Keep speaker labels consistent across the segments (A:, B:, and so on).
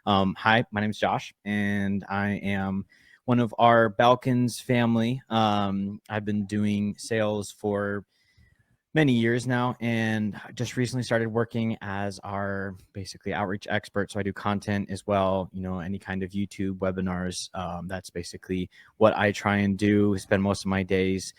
A: Hi, my name is Josh, and I am one of our Belkins family. I've been doing sales for many years now, and just recently started working as our basically outreach expert. So I do content as well, any kind of YouTube webinars. That's basically what I try and do. Spend most of my days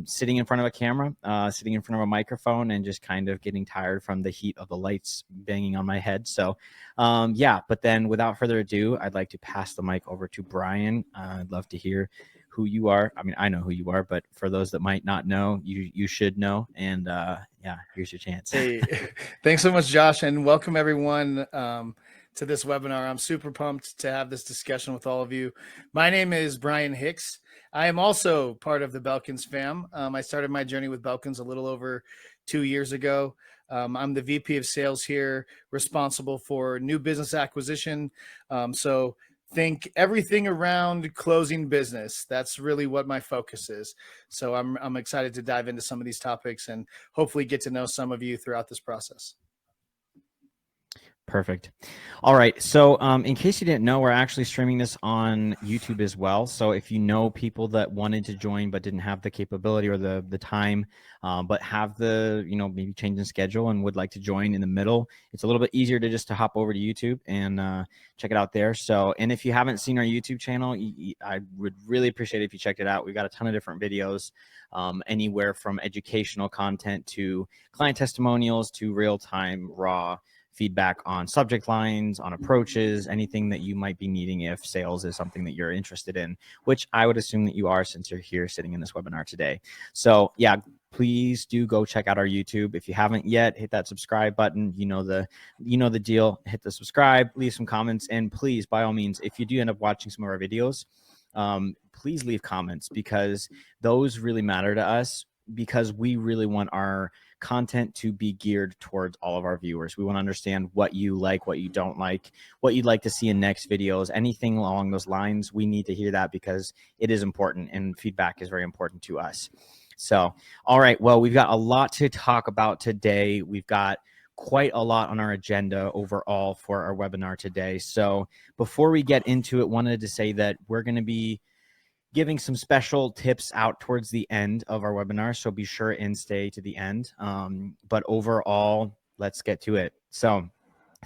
A: sitting in front of a camera, sitting in front of a microphone, and just kind of getting tired from the heat of the lights banging on my head. So yeah, but then without further ado, I'd like to pass the mic over to Brian. I'd love to hear who you are. I mean, I know who you are, but for those that might not know, you should know. And yeah, here's your chance.
B: Hey, thanks so much, Josh, and welcome everyone to this webinar. I'm super pumped to have this discussion with all of you. My name is Brian Hicks. I am also part of the Belkins fam. I started my journey with Belkins a little over 2 years ago. I'm the VP of sales here, responsible for new business acquisition. So think everything around closing business. That's really what my focus is. So I'm excited to dive into some of these topics and hopefully get to know some of you throughout this process.
A: Perfect. All right. So in case you didn't know, we're actually streaming this on YouTube as well. So if you know people that wanted to join but didn't have the capability or the time, but have the, maybe change in schedule and would like to join in the middle, it's a little bit easier to just to hop over to YouTube and check it out there. So, and if you haven't seen our YouTube channel, I would really appreciate it if you checked it out. We've got a ton of different videos, anywhere from educational content to client testimonials to real-time raw feedback on subject lines, on approaches, anything that you might be needing if sales is something that you're interested in, which I would assume that you are since you're here sitting in this webinar today. So yeah, please do go check out our YouTube. If you haven't yet, hit that subscribe button. You know the deal. Hit the subscribe, leave some comments, and please, by all means, if you do end up watching some of our videos, please leave comments, because those really matter to us, because we really want our content to be geared towards all of our viewers. We want to understand what you like, what you don't like, what you'd like to see in next videos, anything along those lines. We need to hear that because it is important, and feedback is very important to us. So, all right, well, we've got a lot to talk about today. We've got quite a lot on our agenda overall for our webinar today. So before we get into it, wanted to say that we're going to be giving some special tips out towards the end of our webinar, so be sure and stay to the end. But overall, let's get to it. So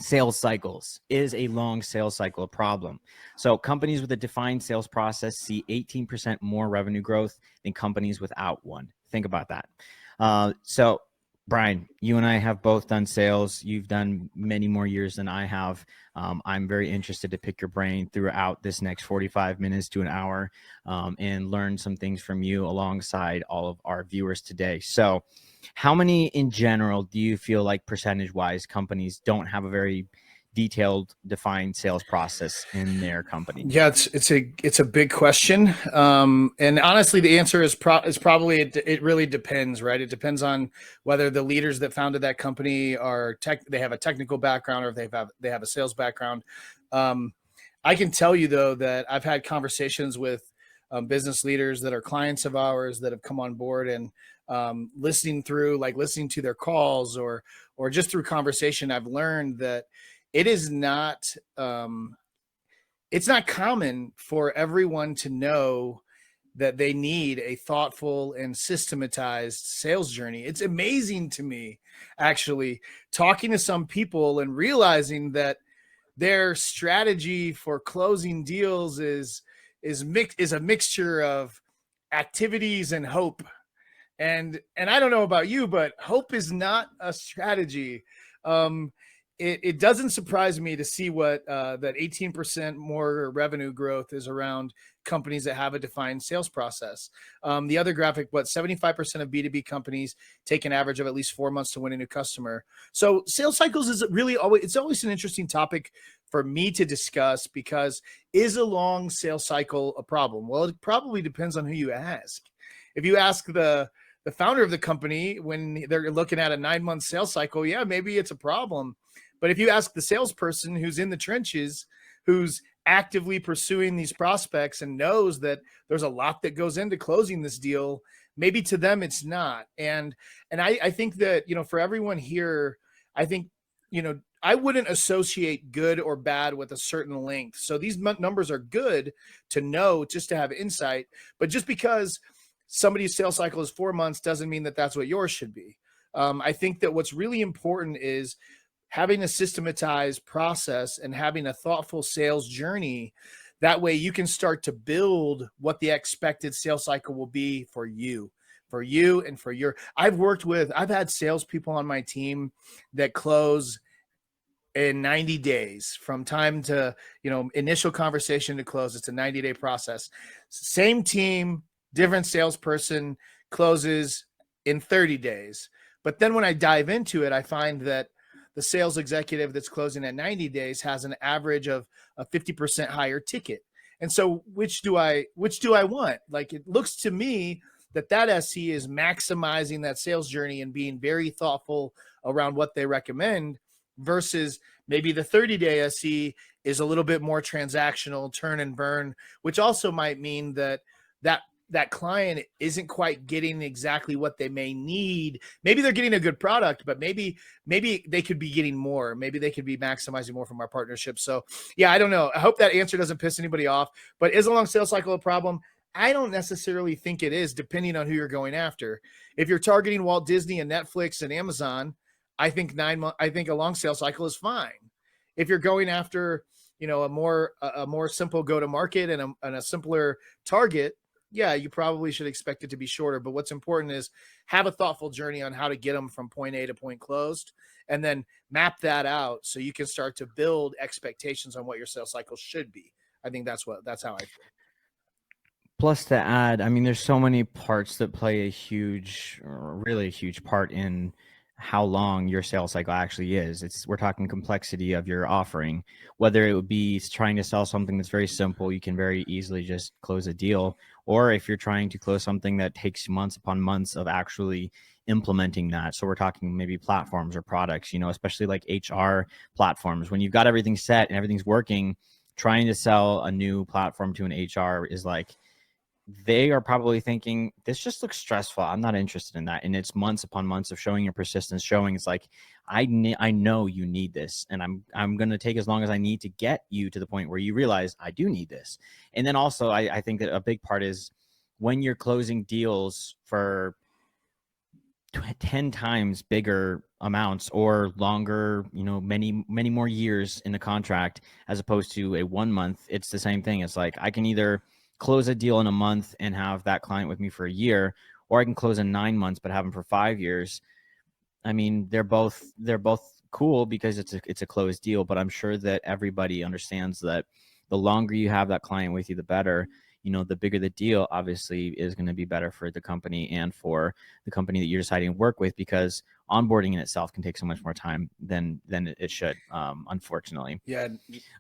A: sales cycles. Is a long sales cycle a problem? So companies with a defined sales process see 18% more revenue growth than companies without one. Think about that. So Brian, you and I have both done sales. You've done many more years than I have. I'm very interested to pick your brain throughout this next 45 minutes to an hour, and learn some things from you alongside all of our viewers today. So how many in general do you feel like percentage-wise companies don't have a very detailed, defined sales process in their company?
B: Yeah, it's a big question, and honestly, the answer is probably it really depends, right? It depends on whether the leaders that founded that company they have a technical background, or if they have a sales background. I can tell you though that I've had conversations with business leaders that are clients of ours that have come on board, and listening to their calls or just through conversation, I've learned that it is not. It's not common for everyone to know that they need a thoughtful and systematized sales journey. It's amazing to me, actually, talking to some people and realizing that their strategy for closing deals is a mixture of activities and hope. And I don't know about you, but hope is not a strategy. It doesn't surprise me to see what that 18% more revenue growth is around companies that have a defined sales process. The other graphic, 75% of B2B companies take an average of at least 4 months to win a new customer. So sales cycles is always an interesting topic for me to discuss, because is a long sales cycle a problem? Well, it probably depends on who you ask. If you ask the founder of the company when they're looking at a 9-month sales cycle, yeah, maybe it's a problem. But if you ask the salesperson who's in the trenches, who's actively pursuing these prospects and knows that there's a lot that goes into closing this deal, maybe to them it's not. And I think that, for everyone here, I think, I wouldn't associate good or bad with a certain length. So these numbers are good to know, just to have insight. But just because somebody's sales cycle is 4 months doesn't mean that that's what yours should be. I think that what's really important is having a systematized process and having a thoughtful sales journey. That way you can start to build what the expected sales cycle will be for you and for your. I've had salespeople on my team that close in 90 days from time to, initial conversation to close. It's a 90-day process. Same team, different salesperson closes in 30 days. But then when I dive into it, I find that the sales executive that's closing at 90 days has an average of a 50% higher ticket. And so which do I want? Like, it looks to me that SC is maximizing that sales journey and being very thoughtful around what they recommend, versus maybe the 30-day SC is a little bit more transactional, turn and burn, which also might mean that client isn't quite getting exactly what they may need. Maybe they're getting a good product, but maybe they could be getting more. Maybe they could be maximizing more from our partnership. So yeah, I don't know. I hope that answer doesn't piss anybody off, but is a long sales cycle a problem? I don't necessarily think it is, depending on who you're going after. If you're targeting Walt Disney and Netflix and Amazon, I think a long sales cycle is fine. If you're going after, a more simple go to market and a simpler target, yeah, you probably should expect it to be shorter. But what's important is have a thoughtful journey on how to get them from point A to point closed, and then map that out so you can start to build expectations on what your sales cycle should be. I think that's how I feel.
A: Plus, to add, I mean, there's so many parts that play really a huge part in how long your sales cycle actually is. We're talking complexity of your offering, whether it would be trying to sell something that's very simple, you can very easily just close a deal, or if you're trying to close something that takes months upon months of actually implementing that. So we're talking maybe platforms or products, especially like HR platforms. When you've got everything set and everything's working, trying to sell a new platform to an HR is like, they are probably thinking, this just looks stressful, I'm not interested in that. And it's months upon months of showing your persistence, showing it's like, I know you need this, and I'm going to take as long as I need to get you to the point where you realize I do need this. And then also I think that a big part is when you're closing deals for 10 times bigger amounts or longer, many more years in the contract, as opposed to a 1 month, it's the same thing. It's like, I can either close a deal in a month and have that client with me for a year, or I can close in 9 months but have them for 5 years. I mean, they're both cool because it's a closed deal, but I'm sure that everybody understands that the longer you have that client with you, the better. The bigger the deal obviously is going to be better for the company and for the company that you're deciding to work with, because onboarding in itself can take so much more time than it should, unfortunately.
B: Yeah.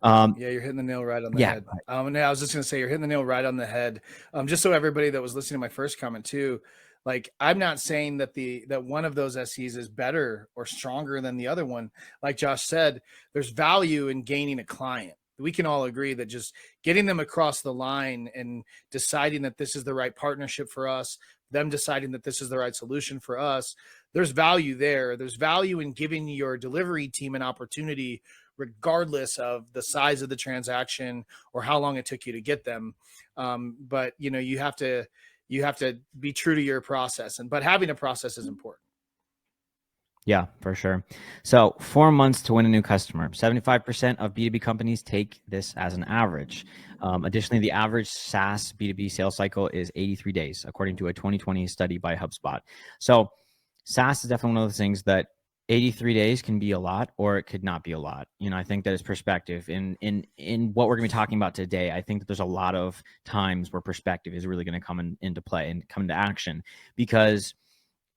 B: You're hitting the nail right on the head. I was just going to say, you're hitting the nail right on the head. Just so everybody that was listening to my first comment too, like, I'm not saying that that one of those SEs is better or stronger than the other one. Like Josh said, there's value in gaining a client. We can all agree that just getting them across the line and deciding that this is the right partnership for us, them deciding that this is the right solution for us, there's value there. There's value in giving your delivery team an opportunity, regardless of the size of the transaction or how long it took you to get them. But you have to be true to your process, but having a process is important.
A: Yeah, for sure. So 4 months to win a new customer. 75% of B2B companies take this as an average. Additionally, the average SaaS B2B sales cycle is 83 days, according to a 2020 study by HubSpot. So SaaS is definitely one of those things that 83 days can be a lot, or it could not be a lot. I think that is perspective. In what we're going to be talking about today, I think that there's a lot of times where perspective is really going to come into play and come into action, because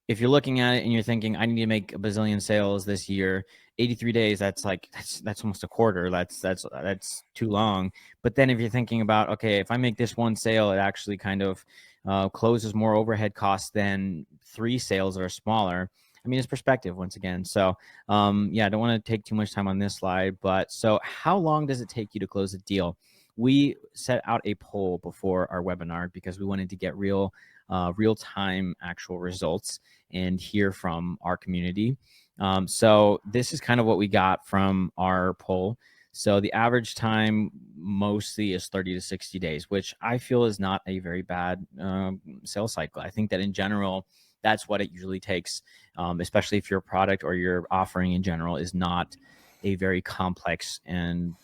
A: if you're looking at it and you're thinking, I need to make a bazillion sales this year, 83 days, that's almost a quarter. That's too long. But then if you're thinking about, okay, if I make this one sale, it actually kind of closes more overhead costs than 3 sales that are smaller. I mean, it's perspective once again. So I don't want to take too much time on this slide, but so how long does it take you to close a deal? We set out a poll before our webinar because we wanted to get real-time actual results and hear from our community. So this is kind of what we got from our poll. So the average time mostly is 30 to 60 days, which I feel is not a very bad sales cycle. I think that in general, that's what it usually takes, especially if your product or your offering in general is not a very complex. And,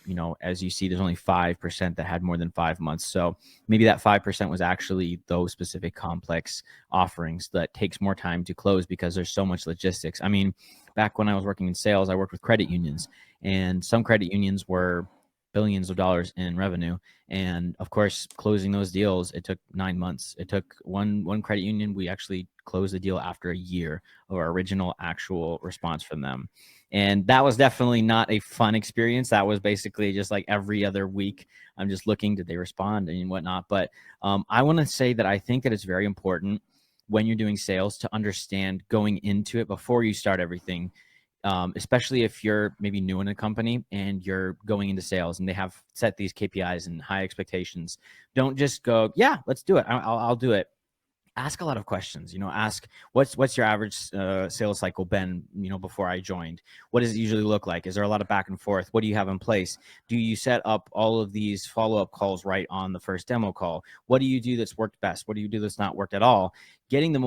A: as you see, there's only 5% that had more than 5 months. So maybe that 5% was actually those specific complex offerings that takes more time to close because there's so much logistics. I mean, back when I was working in sales, I worked with credit unions, and some credit unions were billions of dollars in revenue. And of course, closing those deals, it took 9 months. It took one credit union. We actually closed the deal after a year of our original actual response from them. And that was definitely not a fun experience. That was basically just like every other week. I'm just looking, did they respond and whatnot. But I want to say that I think that it's very important when you're doing sales to understand going into it before you start everything, especially if you're maybe new in a company and you're going into sales and they have set these KPIs and high expectations. Don't just go, yeah, let's do it. I'll do it. Ask a lot of questions. Ask what's your average sales cycle been, before I joined. What does it usually look like? Is there a lot of back and forth? What do you have in place? Do you set up all of these follow-up calls right on the first demo call? What do you do that's worked best? What do you do that's not worked at all? Getting the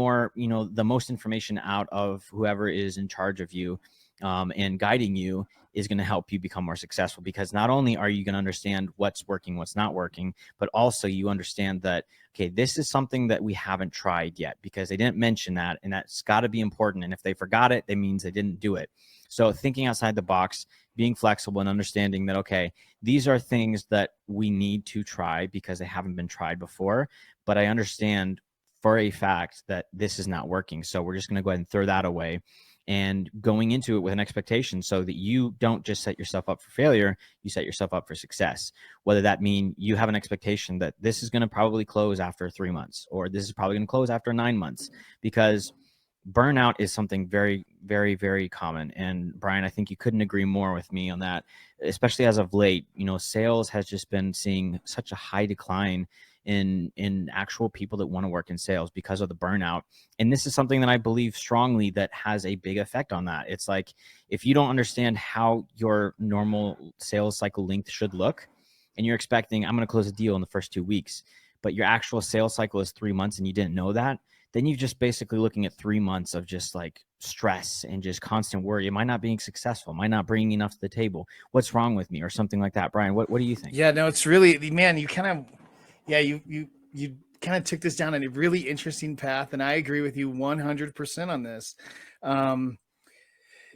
A: most information out of whoever is in charge of you and guiding you is going to help you become more successful, because not only are you going to understand what's working, what's not working, but also you understand that, okay, this is something that we haven't tried yet because they didn't mention that, and that's got to be important. And if they forgot it, that means they didn't do it. So thinking outside the box, being flexible, and understanding that, okay, these are things that we need to try because they haven't been tried before, but I understand for a fact that this is not working. So we're just going to go ahead and throw that away, and going into it with an expectation so that you don't just set yourself up for failure, you set yourself up for success. Whether that mean you have an expectation that this is going to probably close after 3 months, or this is probably going to close after 9 months, because burnout is something very, very, very common. And Brian, I think you couldn't agree more with me on that, especially as of late. Sales has just been seeing such a high decline in actual people that want to work in sales because of the burnout. And this is something that I believe strongly that has a big effect on that. It's like, if you don't understand how your normal sales cycle length should look, and you're expecting, I'm going to close a deal in the first 2 weeks, but your actual sales cycle is 3 months and you didn't know that, then you're just basically looking at 3 months of just like stress and just constant worry. Am I not being successful? Am I not bringing enough to the table? What's wrong with me? Or something like that. Brian, what do you think?
B: Yeah, no, it's really, man, you kind of, yeah, you kind of took this down a really interesting path, and I agree with you 100% on this.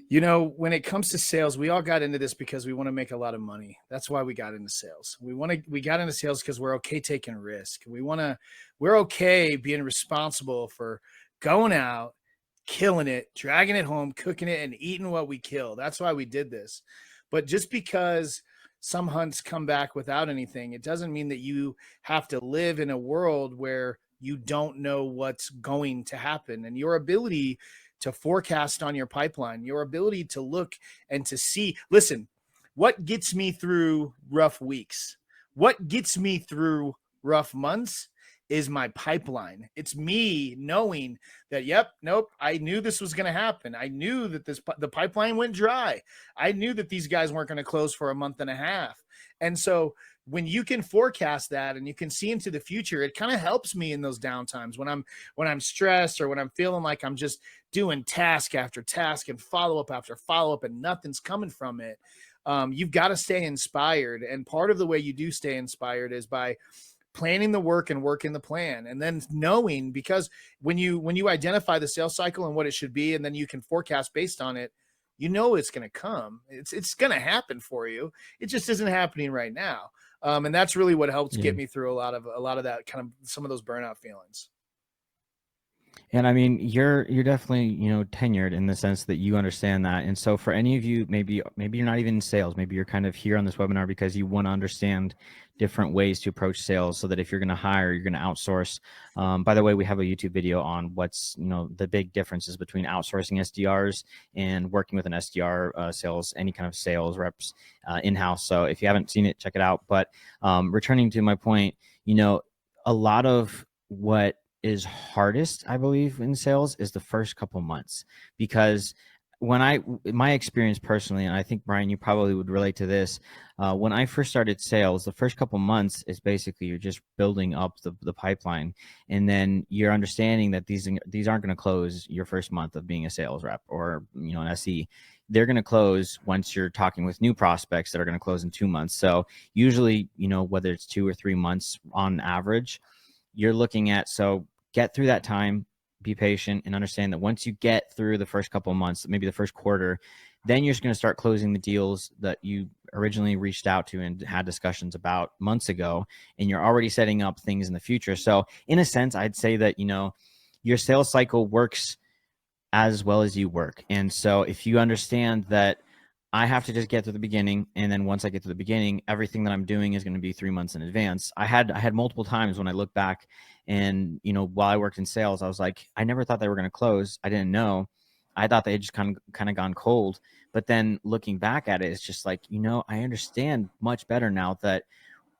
B: When it comes to sales, we all got into this because we want to make a lot of money. That's why we got into sales. We got into sales because we're okay taking risk. We're okay being responsible for going out, killing it, dragging it home, cooking it, and eating what we kill. That's why we did this. But just because some hunts come back without anything, it doesn't mean that you have to live in a world where you don't know what's going to happen. And your ability to forecast on your pipeline, your ability to look and to see, listen, what gets me through rough weeks? What gets me through rough months is my pipeline. It's me knowing that, I knew this was going to happen. I knew that the pipeline went dry. I knew that these guys weren't going to close for a month and a half. And so when you can forecast that and you can see into the future, it kind of helps me in those downtimes when I'm stressed, or when I'm feeling like I'm just doing task after task and follow-up after follow-up and nothing's coming from it. You've got to stay inspired. And part of the way you do stay inspired is by planning the work and working the plan, and then knowing, because when you identify the sales cycle and what it should be, and then you can forecast based on it, it's going to come. It's going to happen for you. It just isn't happening right now. And that's really what helps get me through a lot of that kind of some of those burnout feelings.
A: And I mean, you're definitely, tenured in the sense that you understand that. And so for any of you, maybe you're not even in sales, maybe you're kind of here on this webinar because you want to understand different ways to approach sales, so that if you're going to hire, you're going to outsource. By the way, we have a YouTube video on what's, the big differences between outsourcing SDRs and working with an SDR sales, any kind of sales reps in-house. So if you haven't seen it, check it out. But returning to my point, a lot of what is hardest, I believe, in sales is the first couple months, because my experience personally, and I think Brian, you probably would relate to this. When I first started sales, the first couple months is basically you're just building up the pipeline, and then you're understanding that these aren't going to close your first month of being a sales rep or an SE. They're going to close once you're talking with new prospects that are going to close in 2 months. So usually, whether it's 2 or 3 months on average, you're looking at. So get through that time, be patient, and understand that once you get through the first couple of months, maybe the first quarter, then you're just going to start closing the deals that you originally reached out to and had discussions about months ago, and you're already setting up things in the future. So in a sense, I'd say that, your sales cycle works as well as you work. And so if you understand that I have to just get to the beginning, and then once I get to the beginning, everything that I'm doing is going to be 3 months in advance. I had multiple times when I look back, and while I worked in sales, I was like, I never thought they were going to close. I didn't know. I thought they had just kind of gone cold. But then looking back at it, it's just like, I understand much better now that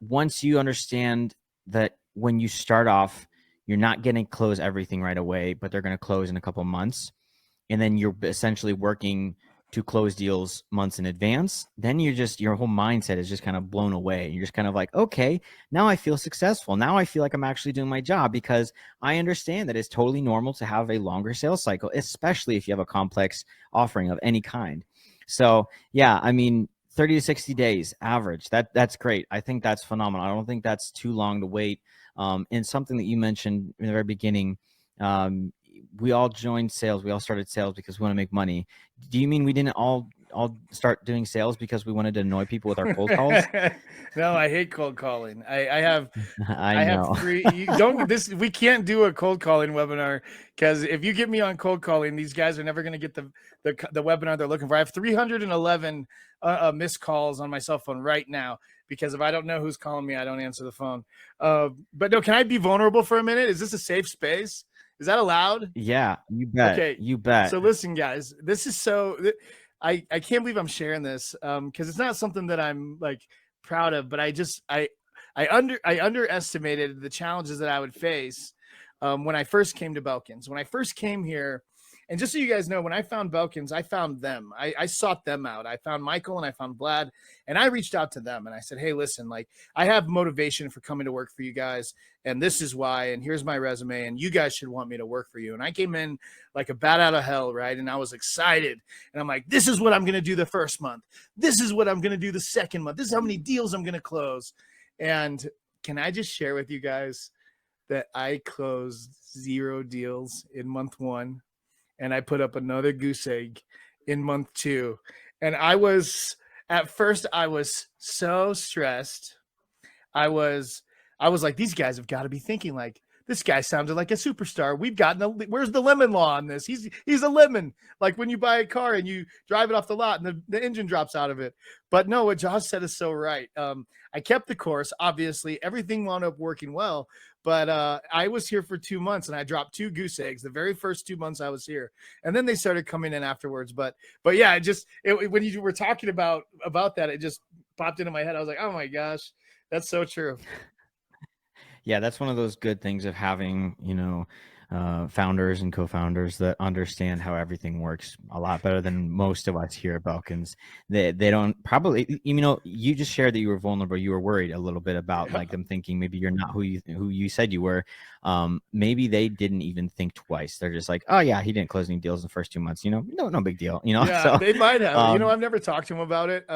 A: once you understand that when you start off, you're not going to close everything right away, but they're going to close in a couple months, and then you're essentially working to close deals months in advance, then your whole mindset is just kind of blown away. You're just kind of like, okay, now I feel successful. Now I feel like I'm actually doing my job, because I understand that it's totally normal to have a longer sales cycle, especially if you have a complex offering of any kind. So yeah, 30 to 60 days average. That's great. I think that's phenomenal. I don't think that's too long to wait. And something that you mentioned in the very beginning, we all joined sales. We all started sales because we want to make money. Do you mean we didn't all start doing sales because we wanted to annoy people with our cold calls?
B: No, I hate cold calling. I have
A: I know.
B: we can't do a cold calling webinar, because if you get me on cold calling, these guys are never going to get the webinar they're looking for. I have 311 missed calls on my cell phone right now, because if I don't know who's calling me, I don't answer the phone. But no, can I be vulnerable for a minute? Is this a safe space? Is that allowed?
A: Yeah, you bet. Okay, you bet.
B: So listen, guys, this is I can't believe I'm sharing this, because it's not something that I'm like proud of, but I underestimated the challenges that I would face when I first came to Belkins. When I first came here, and just so you guys know, when I found Belkins, I found them. I sought them out. I found Michael and I found Vlad, and I reached out to them and I said, hey, listen, like, I have motivation for coming to work for you guys, and this is why, and here's my resume, and you guys should want me to work for you. And I came in like a bat out of hell, right? And I was excited, and I'm like, this is what I'm going to do the first month. This is what I'm going to do the second month. This is how many deals I'm going to close. And can I just share with you guys that I closed 0 deals in month 1, and I put up another goose egg in month 2. And at first I was so stressed. I was like, these guys have got to be thinking like, this guy sounded like a superstar. Where's the lemon law on this? He's a lemon. Like when you buy a car and you drive it off the lot and the engine drops out of it. But no, what Josh said is so right. I kept the course. Obviously, everything wound up working well. But I was here for 2 months, and I dropped 2 goose eggs the very first 2 months I was here, and then they started coming in afterwards. But yeah, when you were talking about that, it just popped into my head. I was like, oh my gosh, that's so true.
A: Yeah, that's one of those good things of having, founders and co-founders that understand how everything works a lot better than most of us here at Belkins. They don't probably, you just shared that you were vulnerable. You were worried a little bit about like them thinking maybe you're not who you said you were. Maybe they didn't even think twice. They're just like, oh yeah, he didn't close any deals in the first 2 months. No big deal.
B: Yeah,
A: so,
B: they might have. I've never talked to him about it.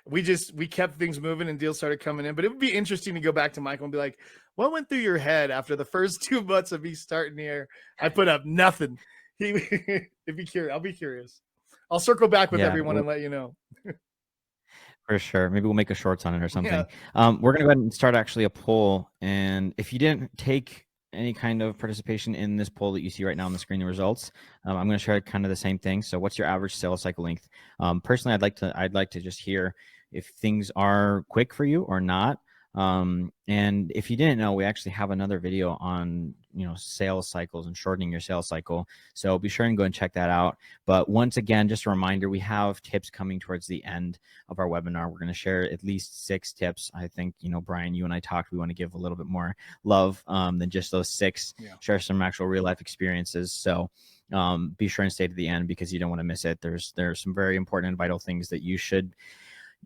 B: We kept things moving and deals started coming in. But it would be interesting to go back to Michael and be like, what went through your head after the first 2 months of me starting here? I put up nothing. It'd be curious. I'll be curious. I'll circle back with everyone and let you know.
A: For sure. Maybe we'll make a shorts on it or something. Yeah. We're going to go ahead and start actually a poll. And if you didn't take any kind of participation in this poll that you see right now on the screen, the results, I'm going to share kind of the same thing. So what's your average sales cycle length? Personally, I'd like to just hear if things are quick for you or not. And if you didn't know, we actually have another video on, sales cycles and shortening your sales cycle. So be sure and go and check that out. But once again, just a reminder, we have tips coming towards the end of our webinar. We're going to share at least 6 tips. I think, Brian, you and I talked, we want to give a little bit more love, than just those 6, share some actual real life experiences. So be sure and stay to the end because you don't want to miss it. There's some very important and vital things that you should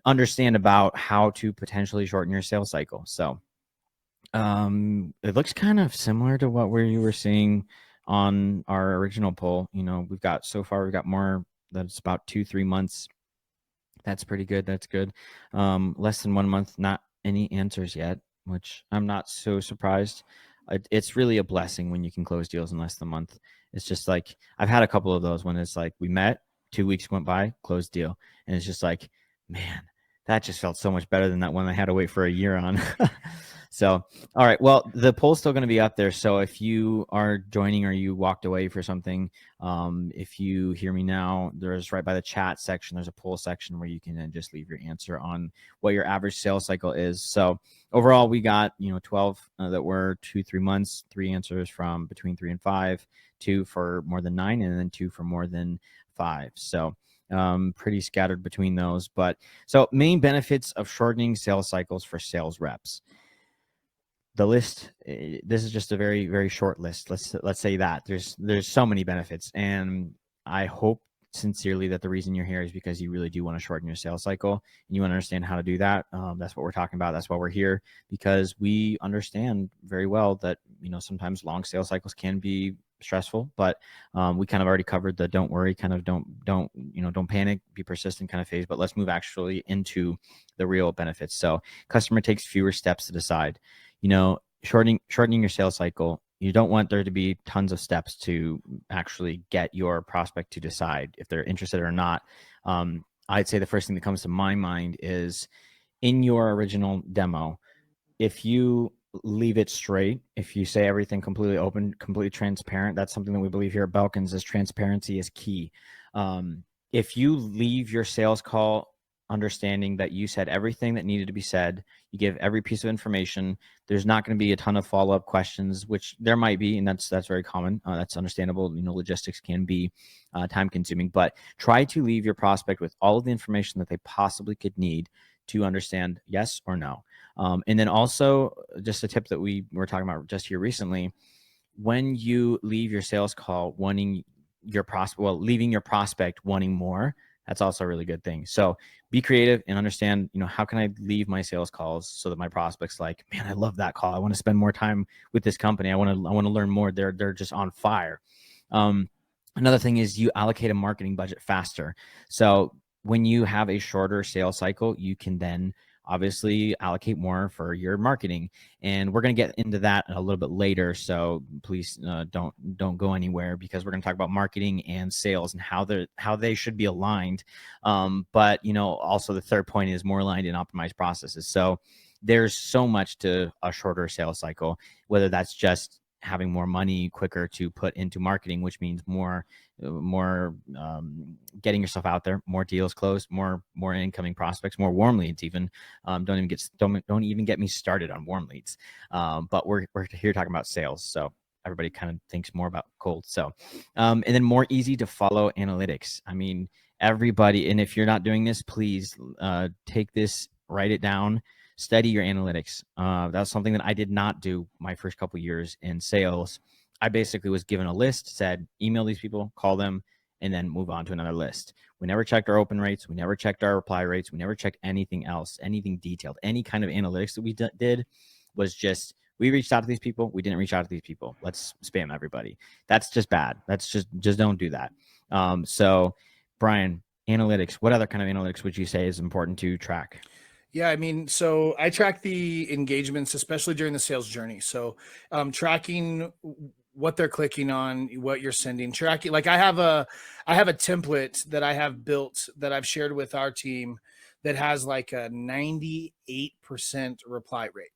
A: understand about how to potentially shorten your sales cycle. So it looks kind of similar to what you were seeing on our original poll. We've got more that's about 2-3 months. That's pretty good. That's good. Less than 1 month, not any answers yet, which I'm not so surprised. It's really a blessing when you can close deals in less than a month. It's just like I've had a couple of those when it's like we met, 2 weeks went by, closed deal, and it's just like, man, that just felt so much better than that one I had to wait for a year on. So, all right. Well, the poll's still going to be up there. So if you are joining or you walked away for something, if you hear me now, there's right by the chat section, there's a poll section where you can then just leave your answer on what your average sales cycle is. So overall, we got 12 that were 2-3 months, 3 answers from between 3 and 5, 2 for more than 9, and then 2 for more than 5. So pretty scattered between those. But so main benefits of shortening sales cycles for sales reps. The list, this is just a very, very short list. Let's say that there's so many benefits, and I hope sincerely that the reason you're here is because you really do want to shorten your sales cycle and you want to understand how to do that. That's what we're talking about. That's why we're here, because we understand very well that sometimes long sales cycles can be stressful, but we kind of already covered the don't worry, kind of don't panic, be persistent kind of phase. But let's move actually into the real benefits. So customer takes fewer steps to decide. Shortening your sales cycle, you don't want there to be tons of steps to actually get your prospect to decide if they're interested or not. I'd say the first thing that comes to my mind is in your original demo, if you leave it straight, if you say everything completely open, completely transparent, that's something that we believe here at Belkins is transparency is key. If you leave your sales call understanding that you said everything that needed to be said, you give every piece of information, there's not going to be a ton of follow-up questions, which there might be, and that's very common. That's understandable. Logistics can be time consuming, but try to leave your prospect with all of the information that they possibly could need to understand yes or no. And then also just a tip that we were talking about just here recently, when you leave your sales call wanting your prospect, leaving your prospect wanting more, that's also a really good thing. So be creative and understand, how can I leave my sales calls so that my prospect's like, man, I love that call. I want to spend more time with this company. I want to learn more. They're just on fire. Another thing is you allocate a marketing budget faster. So when you have a shorter sales cycle, you can then obviously allocate more for your marketing, and we're going to get into that a little bit later. So please don't go anywhere, because we're going to talk about marketing and sales and how they should be aligned. But also the third point is more aligned and optimized processes. So there's so much to a shorter sales cycle, whether that's just having more money quicker to put into marketing, which means more getting yourself out there, more deals closed, more incoming prospects, more warm leads. Even don't even get me started on warm leads. But we're here talking about sales, so everybody kind of thinks more about cold. So and then more easy to follow analytics. I mean, everybody, and if you're not doing this, please take this, write it down. Study your analytics. That's something that I did not do my first couple years in sales. I basically was given a list, said, email these people, call them, and then move on to another list. We never checked our open rates. We never checked our reply rates. We never checked anything else, anything detailed. Any kind of analytics that we did was just, we reached out to these people. We didn't reach out to these people. Let's spam everybody. That's just bad. That's just don't do that. So Brian, analytics, what other kind of analytics would you say is important to track?
B: Yeah, I mean, so I track the engagements, especially during the sales journey. So tracking what they're clicking on, what you're sending, tracking. Like I have a template that I have built that I've shared with our team that has like a 98% reply rate.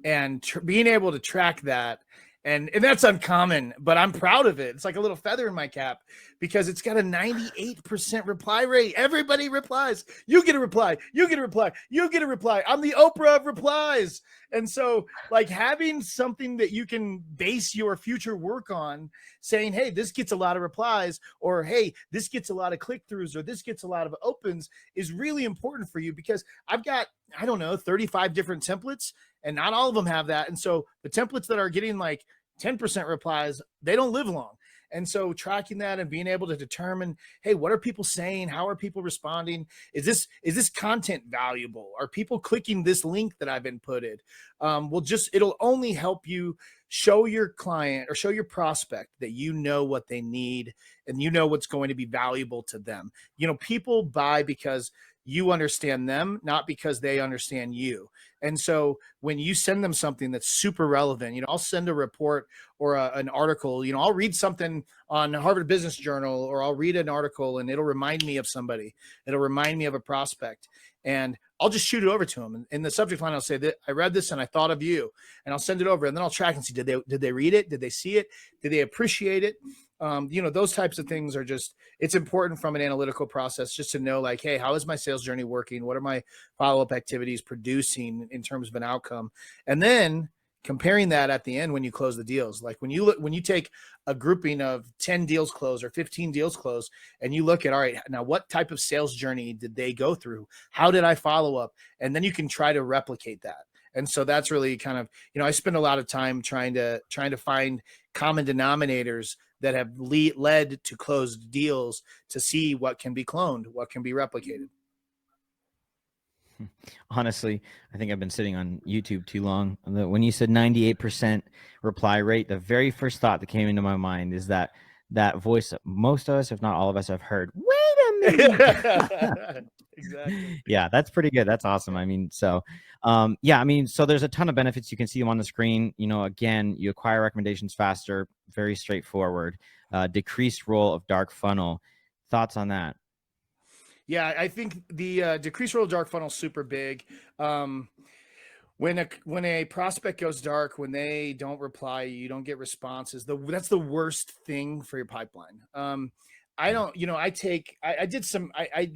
B: And being able to track that, and that's uncommon, but I'm proud of it. It's like a little feather in my cap because it's got a 98% reply rate. Everybody replies. You get a reply. You get a reply. You get a reply. I'm the Oprah of replies. And so like having something that you can base your future work on, saying, hey, this gets a lot of replies, or hey, this gets a lot of click-throughs, or this gets a lot of opens, is really important for you, because I've got, I don't know, 35 different templates, and not all of them have that. And so the templates that are getting like 10% replies, they don't live long. And so tracking that and being able to determine, hey, what are people saying? How are people responding? Is this content valuable? Are people clicking this link that I've inputted? It'll only help you show your client or show your prospect that you know what they need and you know what's going to be valuable to them. People buy because you understand them, not because they understand you. And so when you send them something that's super relevant, I'll send a report or an article, I'll read something on Harvard Business Journal, or I'll read an article and it'll remind me of somebody. It'll remind me of a prospect, and I'll just shoot it over to them. And in the subject line, I'll say that I read this and I thought of you, and I'll send it over, and then I'll track and see, did they read it? Did they see it? Did they appreciate it? Those types of things are it's important from an analytical process just to know, like, hey, how is my sales journey working? What are my follow-up activities producing in terms of an outcome? And then comparing that at the end when you close the deals. Like when you take a grouping of 10 deals closed or 15 deals closed, and you look at, all right, now what type of sales journey did they go through? How did I follow up? And then you can try to replicate that. And so that's really kind of, I spend a lot of time trying to find common denominators that have led to closed deals to see what can be cloned, what can be replicated.
A: Honestly, I think I've been sitting on YouTube too long. When you said 98% reply rate, the very first thought that came into my mind is that voice that most of us, if not all of us, have heard. Wait a minute.
B: Exactly.
A: Yeah, that's pretty good. That's awesome. I mean, so so there's a ton of benefits. You can see them on the screen. Again, you acquire recommendations faster, very straightforward. Decreased role of dark funnel. Thoughts on that?
B: Yeah, I think the decreased role of dark funnel is super big. When a prospect goes dark, when they don't reply, you don't get responses. That's the worst thing for your pipeline. I don't, I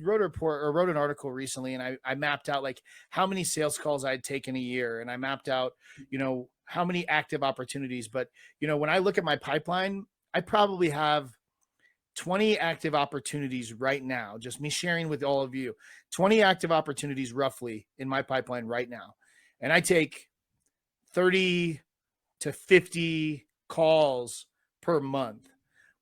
B: wrote a report or wrote an article recently, and I mapped out like how many sales calls I'd taken a year, and I mapped out, how many active opportunities. But, when I look at my pipeline, I probably have 20 active opportunities right now, just me sharing with all of you, 20 active opportunities roughly in my pipeline right now. And I take 30 to 50 calls per month.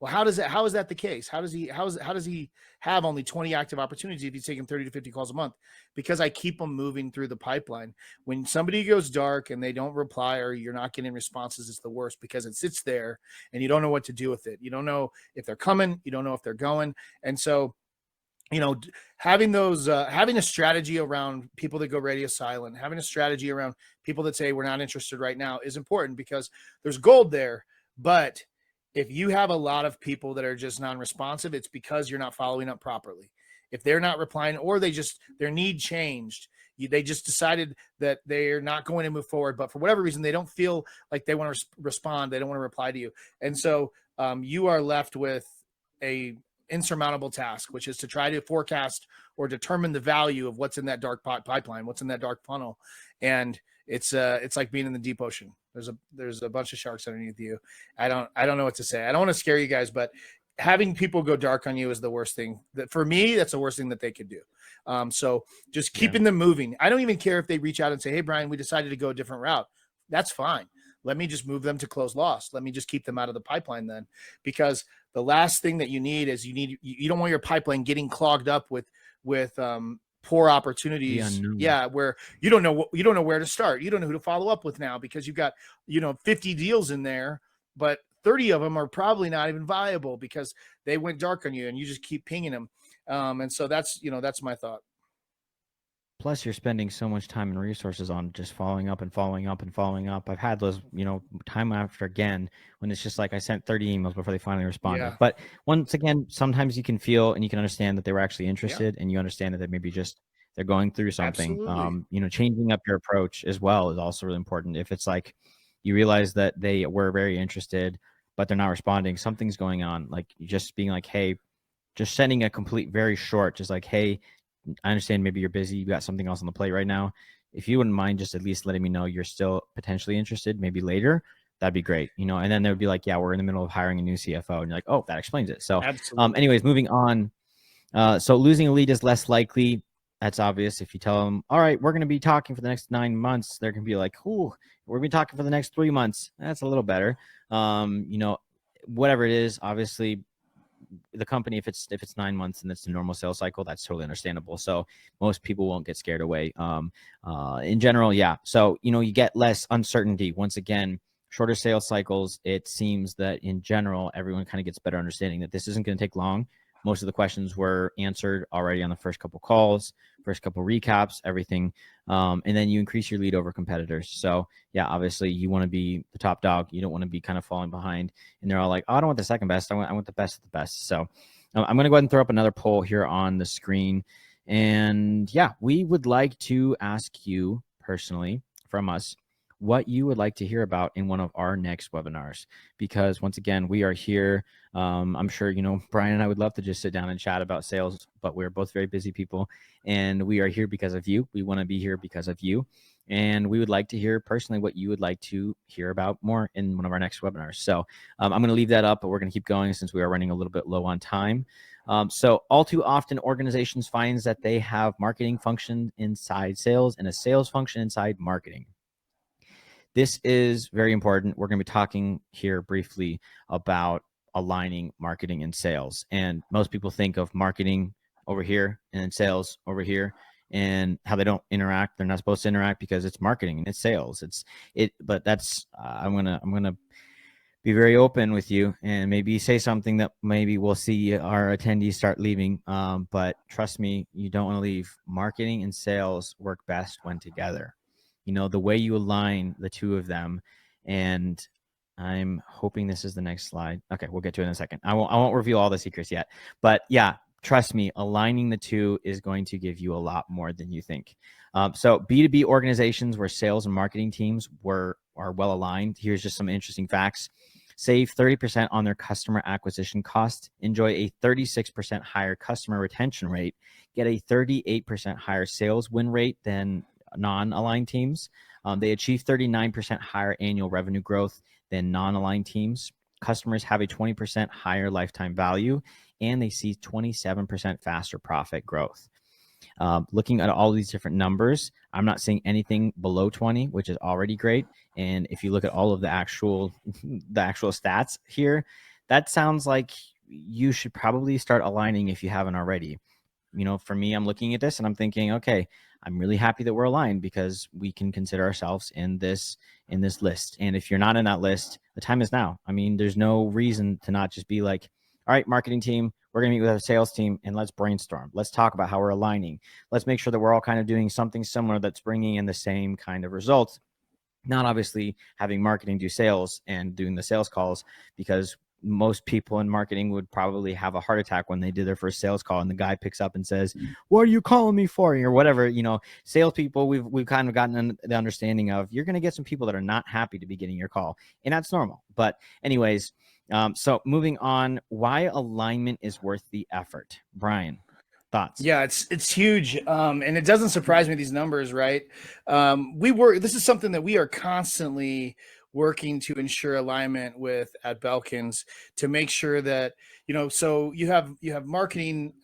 B: Well, how is that the case? How does he have only 20 active opportunities if he's taking 30 to 50 calls a month? Because I keep them moving through the pipeline. When somebody goes dark and they don't reply, or you're not getting responses, it's the worst, because it sits there and you don't know what to do with it. You don't know if they're coming, you don't know if they're going. And so, having a strategy around people that go radio silent, having a strategy around people that say we're not interested right now is important, because there's gold there. But if you have a lot of people that are just non-responsive, it's because you're not following up properly. If they're not replying, or their need changed, they just decided that they're not going to move forward, but for whatever reason, they don't feel like they want to respond. They don't want to reply to you. And so you are left with a insurmountable task, which is to try to forecast or determine the value of what's in that dark pipeline, what's in that dark funnel. And it's like being in the deep ocean. There's a bunch of sharks underneath you. I don't know what to say. I don't want to scare you guys, but having people go dark on you is the worst thing. For me, that's the worst thing that they could do. So just keeping them moving. I don't even care if they reach out and say, hey, Brian, we decided to go a different route. That's fine. Let me just move them to close loss. Let me just keep them out of the pipeline then, because the last thing that you need is you don't want your pipeline getting clogged up with poor opportunities. Yeah. Where you don't know where to start. You don't know who to follow up with now, because you've got, 50 deals in there, but 30 of them are probably not even viable because they went dark on you, and you just keep pinging them. And so that's my thought.
A: Plus, you're spending so much time and resources on just following up and following up and following up. I've had those, time after again, when it's just like I sent 30 emails before they finally responded. Yeah. But once again, sometimes you can feel and you can understand that they were actually interested, and you understand that they maybe just they're going through something. Absolutely. Changing up your approach as well is also really important. If it's like you realize that they were very interested, but they're not responding, something's going on. Like just being like, hey, just sending a complete, very short, just like, hey, I understand maybe you're busy, you got something else on the plate right now. If you wouldn't mind just at least letting me know you're still potentially interested, maybe later, that'd be great. And then they would be like, yeah, we're in the middle of hiring a new CFO. And you're like, oh, that explains it. So anyways, moving on. So losing a lead is less likely. That's obvious. If you tell them, all right, we're going to be talking for the next 9 months, they're going to be like, ooh, we're going to be talking for the next 3 months. That's a little better. whatever it is, obviously the company, if it's 9 months and it's the normal sales cycle, that's totally understandable. So most people won't get scared away. In general, yeah. So, you get less uncertainty. Once again, shorter sales cycles, it seems that in general, everyone kind of gets better understanding that this isn't going to take long. Most of the questions were answered already on the first couple calls, first couple recaps, everything. And then you increase your lead over competitors. So yeah, obviously you want to be the top dog. You don't want to be kind of falling behind. And they're all like, oh, I don't want the second best. I want the best of the best. So I'm going to go ahead and throw up another poll here on the screen. And yeah, we would like to ask you personally from us what you would like to hear about in one of our next webinars, because once again, we are here. I'm sure, Brian and I would love to just sit down and chat about sales, but we're both very busy people and we are here because of you. We want to be here because of you. And we would like to hear personally what you would like to hear about more in one of our next webinars. So I'm going to leave that up, but we're going to keep going since we are running a little bit low on time. So all too often organizations finds that they have marketing function inside sales and a sales function inside marketing. This is very important. We're going to be talking here briefly about aligning marketing and sales. And most people think of marketing over here and then sales over here, and how they don't interact. They're not supposed to interact because it's marketing and it's sales. But that's I'm gonna be very open with you and maybe say something that maybe we'll see our attendees start leaving. But trust me, you don't want to leave. Marketing and sales work best when together. The way you align the two of them. And I'm hoping this is the next slide. Okay, we'll get to it in a second. I won't reveal all the secrets yet. But yeah, trust me, aligning the two is going to give you a lot more than you think. So B2B organizations where sales and marketing teams are well aligned. Here's just some interesting facts. Save 30% on their customer acquisition cost, enjoy a 36% higher customer retention rate, get a 38% higher sales win rate than non-aligned teams. They achieve 39% higher annual revenue growth than non-aligned teams. Customers have a 20% higher lifetime value, and they see 27% faster profit growth. Looking at all these different numbers, I'm not seeing anything below 20, which is already great. And if you look at all of the actual stats here, that sounds like you should probably start aligning if you haven't already. For me, I'm looking at this and I'm thinking, okay, I'm really happy that we're aligned because we can consider ourselves in this list. And if you're not in that list, the time is now. I mean, there's no reason to not just be like, all right, marketing team, we're going to meet with our sales team and let's brainstorm. Let's talk about how we're aligning. Let's make sure that we're all kind of doing something similar that's bringing in the same kind of results. Not obviously having marketing do sales and doing the sales calls, because most people in marketing would probably have a heart attack when they did their first sales call and the guy picks up and says, what are you calling me for? Or whatever. Salespeople, we've kind of gotten the understanding of, you're going to get some people that are not happy to be getting your call, and that's normal. But anyways, so moving on, why alignment is worth the effort. Brian, thoughts?
B: Yeah, it's huge. And it doesn't surprise me, these numbers, right? This is something that we are constantly working to ensure alignment with at Belkins, to make sure that, so you have marketing,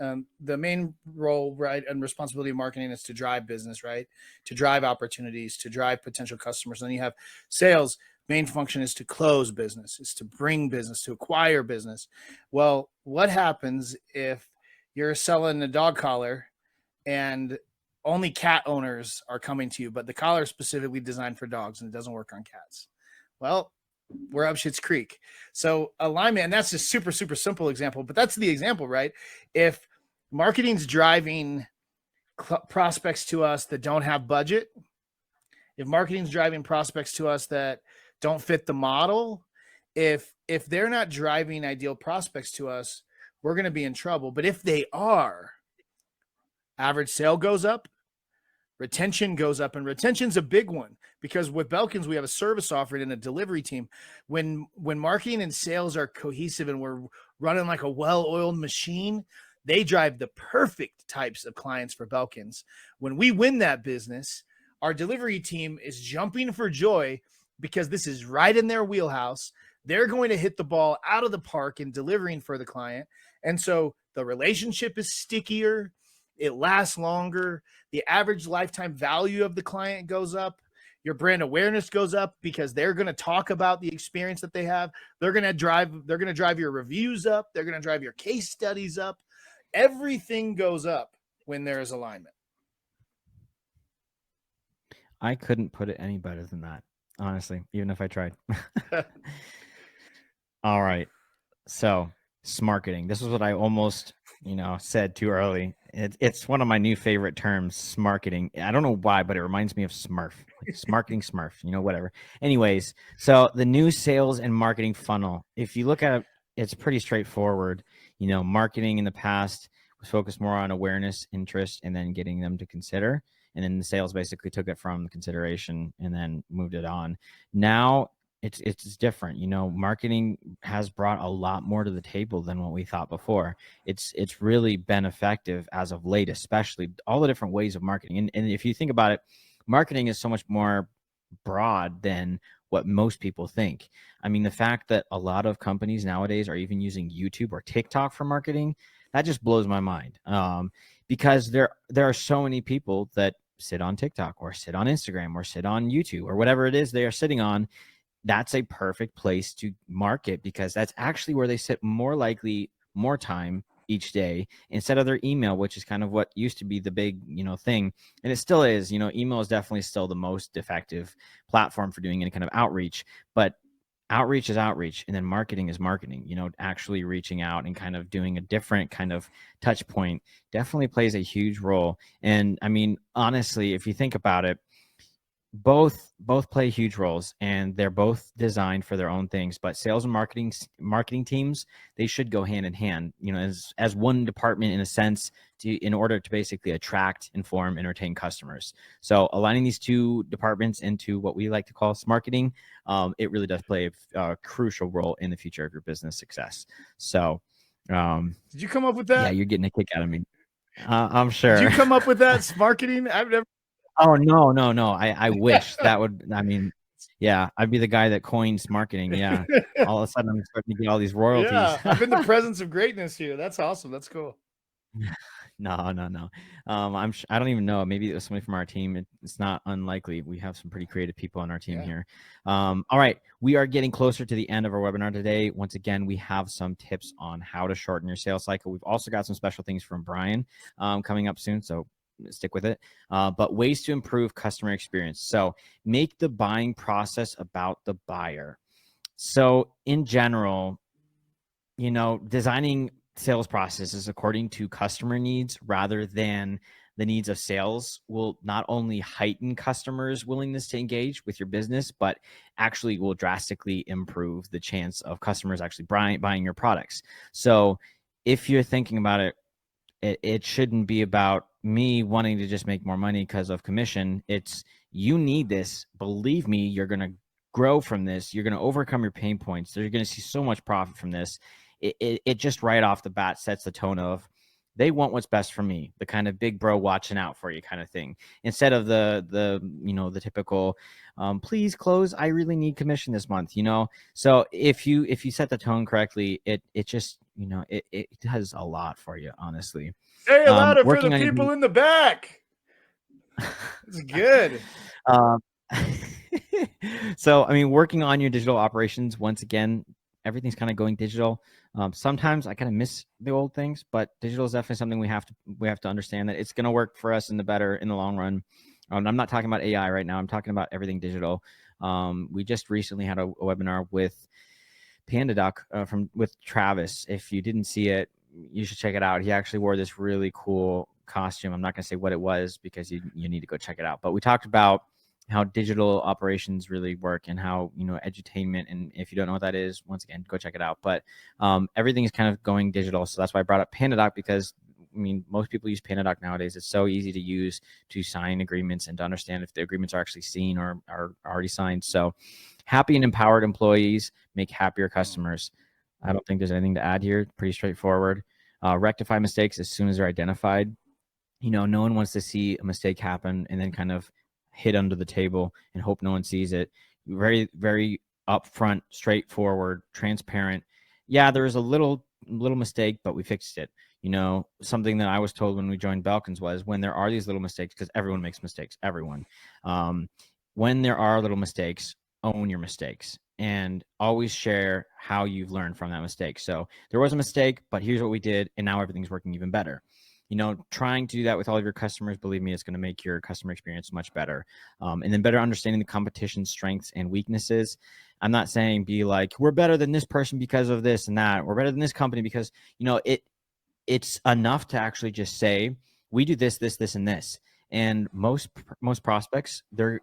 B: the main role, right, and responsibility of marketing is to drive business, right? To drive opportunities, to drive potential customers. And then you have sales. Main function is to close business, is to bring business, to acquire business. Well, what happens if you're selling a dog collar and only cat owners are coming to you, but the collar is specifically designed for dogs and it doesn't work on cats? Well, we're up shit's creek. So alignment, and that's a super, super simple example, but that's the example, right? If marketing's driving prospects to us that don't have budget, if marketing's driving prospects to us that don't fit the model, if they're not driving ideal prospects to us, we're going to be in trouble. But if they are, average sale goes up, retention goes up, and retention's a big one, because with Belkins, we have a service offering and a delivery team. When marketing and sales are cohesive and we're running like a well-oiled machine, they drive the perfect types of clients for Belkins. When we win that business, our delivery team is jumping for joy because this is right in their wheelhouse. They're going to hit the ball out of the park in delivering for the client. And so the relationship is stickier. It lasts longer. The average lifetime value of the client goes up. Your brand awareness goes up because they're going to talk about the experience that they have. They're going to drive your reviews up. They're going to drive your case studies up. Everything goes up when there is alignment.
A: I couldn't put it any better than that, honestly, even if I tried. All right. So, smarketing. This is what I almost, said too early. It's one of my new favorite terms, smarketing. I don't know why, but it reminds me of Smurf, like smarketing Smurf, whatever. Anyways, so the new sales and marketing funnel, if you look at it, it's pretty straightforward. Marketing in the past was focused more on awareness, interest, and then getting them to consider. And then the sales basically took it from consideration and then moved it on. Now it's different. Marketing has brought a lot more to the table than what we thought before. It's really been effective as of late, especially all the different ways of marketing. And if you think about it, marketing is so much more broad than what most people think. I mean, the fact that a lot of companies nowadays are even using YouTube or TikTok for marketing, that just blows my mind. Because there are so many people that sit on TikTok or sit on Instagram or sit on YouTube or whatever it is they are sitting on. That's a perfect place to market because that's actually where they sit more likely more time each day instead of their email, which is kind of what used to be the big, thing. And it still is, email is definitely still the most effective platform for doing any kind of outreach, but outreach is outreach. And then marketing is marketing, actually reaching out and kind of doing a different kind of touch point definitely plays a huge role. And I mean, honestly, if you think about it, both play huge roles and they're both designed for their own things, but sales and marketing teams, they should go hand in hand, as one department in a sense in order to basically attract, inform, and retain customers. So aligning these two departments into what we like to call marketing, it really does play a crucial role in the future of your business success. So
B: did you come up with that?
A: Yeah, you're getting a kick out of me. I'm sure.
B: Did you come up with that? Marketing? I've never.
A: Oh, no. I wish that would, I mean, yeah, I'd be the guy that coins marketing. Yeah. All of a sudden I'm starting to get all these royalties.
B: Yeah, I'm in the presence of greatness here. That's awesome. That's cool.
A: No. I don't even know. Maybe it was somebody from our team. It's not unlikely. We have some pretty creative people on our team here. All right. We are getting closer to the end of our webinar today. Once again, we have some tips on how to shorten your sales cycle. We've also got some special things from Brian coming up soon. So stick with it. But ways to improve customer experience. So make the buying process about the buyer. So in general, designing sales processes according to customer needs rather than the needs of sales will not only heighten customers' willingness to engage with your business, but actually will drastically improve the chance of customers actually buying your products. So if you're thinking about it, it shouldn't be about me wanting to just make more money because of commission. It's you need this. Believe me, you're going to grow from this. You're going to overcome your pain points. You're going to see so much profit from this. It just right off the bat sets the tone of they want what's best for me, the kind of big bro watching out for you kind of thing, instead of the typical please close, I really need commission this month. So if you set the tone correctly, it just it does a lot for you, honestly.
B: Say it louder for the people in the back. It's good.
A: So I mean, working on your digital operations, once again, everything's kind of going digital. Sometimes I kind of miss the old things, but digital is definitely something we have to understand that it's going to work for us in the long run. I'm not talking about AI right now. I'm talking about everything digital. We just recently had a webinar with PandaDoc with Travis. If you didn't see it, you should check it out. He actually wore this really cool costume. I'm not going to say what it was because you need to go check it out. But we talked about how digital operations really work and how, edutainment. And if you don't know what that is, once again, go check it out. But everything is kind of going digital. So that's why I brought up PandaDoc because, I mean, most people use PandaDoc nowadays. It's so easy to use to sign agreements and to understand if the agreements are actually seen or are already signed. So happy and empowered employees make happier customers. I don't think there's anything to add here. Pretty straightforward. Rectify mistakes as soon as they're identified. No one wants to see a mistake happen and then kind of hit under the table and hope no one sees it. Very, very upfront, straightforward, transparent. Yeah, there was a little mistake, but we fixed it. Something that I was told when we joined Belkins was when there are these little mistakes, because everyone makes mistakes, everyone. when there are little mistakes, own your mistakes and always share how you've learned from that mistake. So there was a mistake, but here's what we did, and now everything's working even better. Trying to do that with all of your customers, believe me, it's going to make your customer experience much better. And then better understanding the competition's strengths and weaknesses. I'm not saying be like, we're better than this person because of this and that. We're better than this company because, it's enough to actually just say, we do this, this, this, and this. And most prospects, they're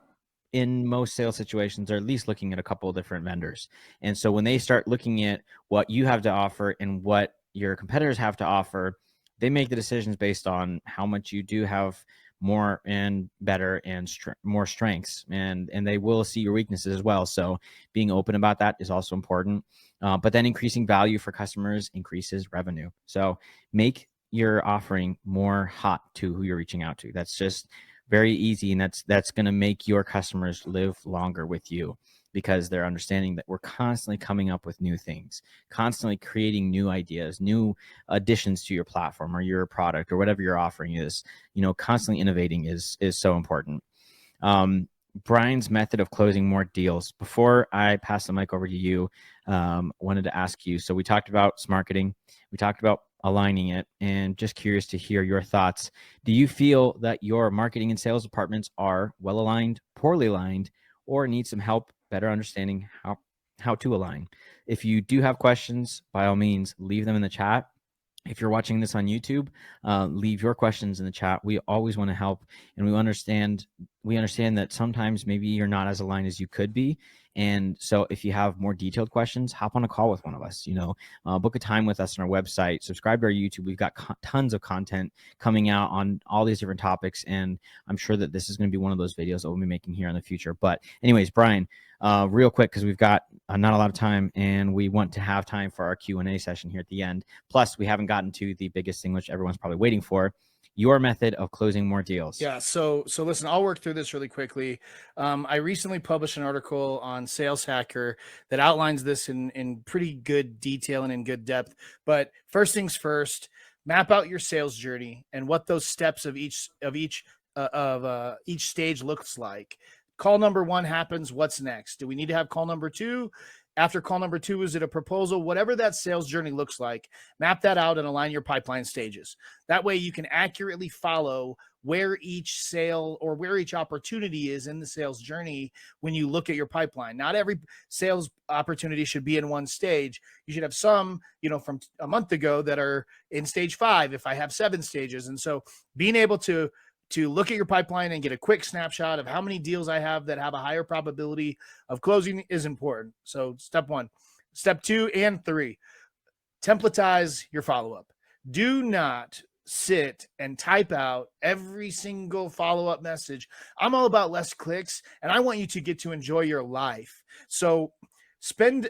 A: in most sales situations, they're at least looking at a couple of different vendors. And so when they start looking at what you have to offer and what your competitors have to offer, they make the decisions based on how much you do have more and better and more strengths, and they will see your weaknesses as well. So being open about that is also important. But then increasing value for customers increases revenue. So make your offering more hot to who you're reaching out to. That's just very easy, and that's going to make your customers live longer with you, because they're understanding that we're constantly coming up with new things, constantly creating new ideas, new additions to your platform or your product or whatever your offering is. Constantly innovating is so important. Brian's method of closing more deals. Before I pass the mic over to you, wanted to ask you, so we talked about marketing, we talked about aligning it, and just curious to hear your thoughts. Do you feel that your marketing and sales departments are well aligned, poorly aligned, or need some help better understanding how to align? If you do have questions, by all means, leave them in the chat. If you're watching this on YouTube, leave your questions in the chat. We always want to help, and we understand that sometimes maybe you're not as aligned as you could be. And so if you have more detailed questions, hop on a call with one of us, book a time with us on our website, subscribe to our YouTube. We've got tons of content coming out on all these different topics. And I'm sure that this is going to be one of those videos that we'll be making here in the future. But anyways, Brian, real quick, because we've got not a lot of time and we want to have time for our Q&A session here at the end. Plus, we haven't gotten to the biggest thing, which everyone's probably waiting for, your method of closing more deals.
B: Yeah. So listen, I'll work through this really quickly. I recently published an article on Sales Hacker that outlines this in pretty good detail and in good depth. But first things first, map out your sales journey and what those steps of each stage looks like. Call number 1 happens. What's next? Do we need to have call number 2? After call number 2, is it a proposal? Whatever that sales journey looks like, map that out and align your pipeline stages. That way you can accurately follow where each sale or where each opportunity is in the sales journey when you look at your pipeline. Not every sales opportunity should be in one stage. You should have some, from a month ago that are in stage 5 if I have 7 stages. And so being able to look at your pipeline and get a quick snapshot of how many deals I have that have a higher probability of closing is important. So step 1. Step 2 and 3, templatize your follow-up. Do not sit and type out every single follow-up message. I'm all about less clicks, and I want you to get to enjoy your life. So spend,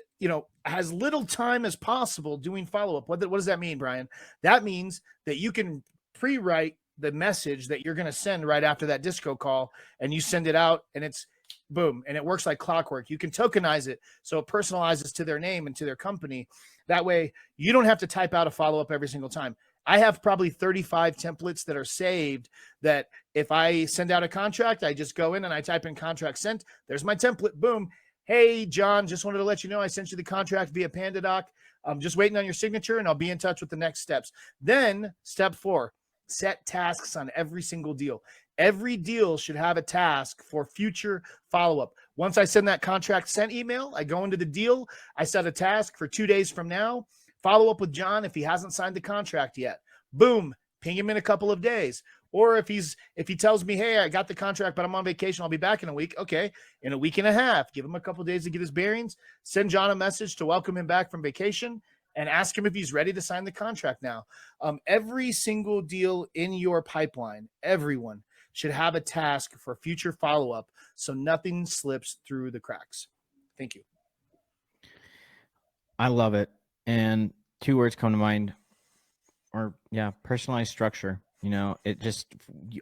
B: as little time as possible doing follow-up. What does that mean, Brian? That means that you can pre-write the message that you're going to send right after that disco call, and you send it out, and it's boom, and it works like clockwork. You can tokenize it so it personalizes to their name and to their company. That way you don't have to type out a follow-up every single time. I have probably 35 templates that are saved that if I send out a contract, I just go in and I type in contract sent. There's my template. Boom. Hey, John, just wanted to let you know I sent you the contract via PandaDoc. I'm just waiting on your signature, and I'll be in touch with the next steps. Then step 4, set tasks on every single deal. Every deal should have a task for future follow-up. Once I send that contract sent email, I go into the deal. I set a task for 2 days from now. Follow up with John if he hasn't signed the contract yet. Boom, ping him in a couple of days. Or if he tells me, hey, I got the contract, but I'm on vacation, I'll be back in a week. Okay, in a week and a half, give him a couple of days to get his bearings. Send John a message to welcome him back from vacation and ask him if he's ready to sign the contract now. Every single deal in your pipeline, everyone should have a task for future follow-up so nothing slips through the cracks. Thank you.
A: I love it. And 2 words come to mind, personalized structure. It just,